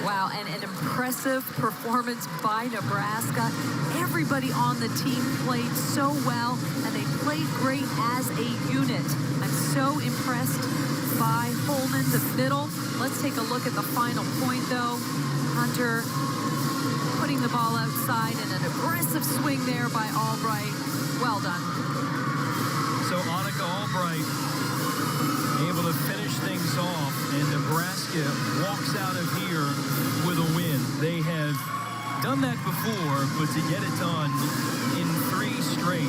Wow, and an impressive performance by Nebraska. Everybody on the team played so well, and they played great as a unit. I'm so impressed by Holman, the middle. Let's take a look at the final point, though. Hunter putting the ball outside, and an aggressive swing there by Albright. Well done. So Annika Albright able to finish things off, and Nebraska walks out of here with a win. They have done that before, but to get it done in 3 straight,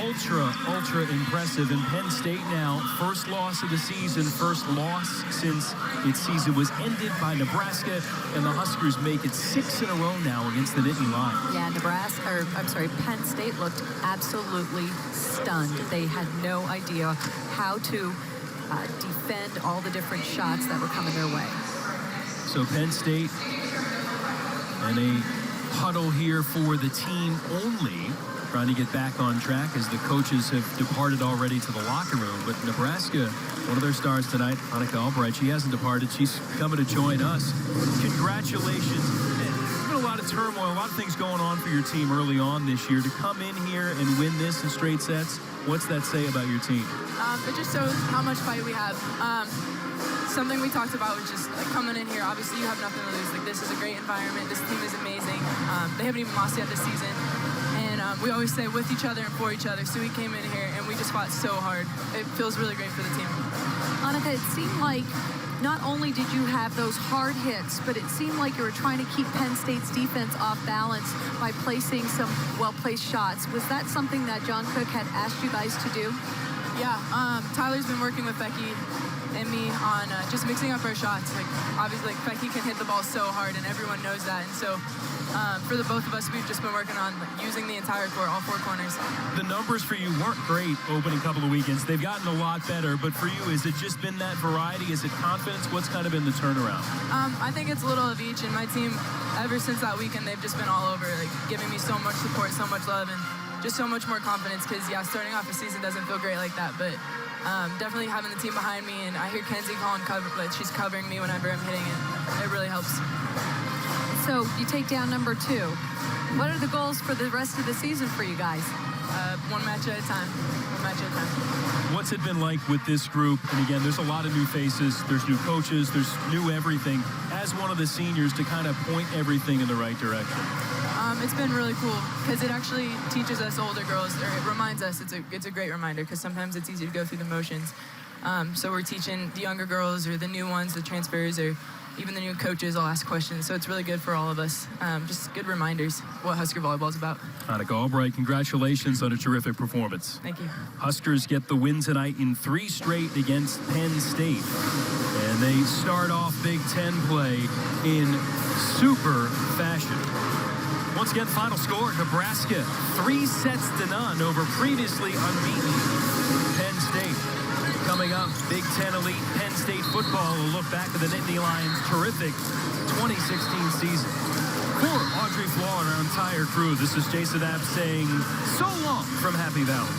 ultra impressive. And Penn State now, first loss of the season, first loss since its season was ended by Nebraska, and the Huskers make it 6 in a row now against the Nittany Lions. Yeah, Penn State looked absolutely stunned. They had no idea how to defend all the different shots that were coming their way. So Penn State and a huddle here for the team only, trying to get back on track as the coaches have departed already to the locker room. But Nebraska, one of their stars tonight, Annika Albright, she hasn't departed. She's coming to join us. Congratulations. There's been a lot of turmoil, a lot of things going on for your team early on this year. To come in here and win this in straight sets, what's that say about your team? It just shows how much fight we have. Something we talked about was just like coming in here. Obviously, you have nothing to lose. Like, this is a great environment. This team is amazing. They haven't even lost yet this season, and we always say with each other and for each other. So we came in here and we just fought so hard. It feels really great for the team. Annika, it seemed like not only did you have those hard hits, but it seemed like you were trying to keep Penn State's defense off balance by placing some well-placed shots. Was that something that John Cook had asked you guys to do? Yeah, Tyler's been working with Becky and me on just mixing up our shots. Like, obviously, like, Becky can hit the ball so hard, and everyone knows that. And so for the both of us, we've just been working on using the entire court, all 4 corners. The numbers for you weren't great opening couple of weekends. They've gotten a lot better. But for you, has it just been that variety? Is it confidence? What's kind of been the turnaround? I think it's a little of each. And my team, ever since that weekend, they've just been all over, like, giving me so much support, so much love. And just so much more confidence because, yeah, starting off a season doesn't feel great like that, but definitely having the team behind me, and I hear Kenzie calling cover, like she's covering me whenever I'm hitting it. It really helps. So you take down number 2. What are the goals for the rest of the season for you guys? One match at a time. One match at a time. What's it been like with this group? And again, there's a lot of new faces, there's new coaches, there's new everything. As one of the seniors, to kind of point everything in the right direction. It's been really cool because it actually teaches us older girls, or it reminds us. It's a great reminder because sometimes it's easy to go through the motions. So we're teaching the younger girls or the new ones, the transfers, or even the new coaches all ask questions. So it's really good for all of us. Just good reminders what Husker volleyball is about. Annika Albright, congratulations on a terrific performance. Thank you. Huskers get the win tonight in 3 straight against Penn State. And they start off Big Ten play in super fashion. Once again, final score, Nebraska 3-0 over previously unbeaten Penn State. Coming up, Big Ten Elite Penn State football will look back at the Nittany Lions' terrific 2016 season. For Audrey Flaw and our entire crew, this is Jason App saying so long from Happy Valley.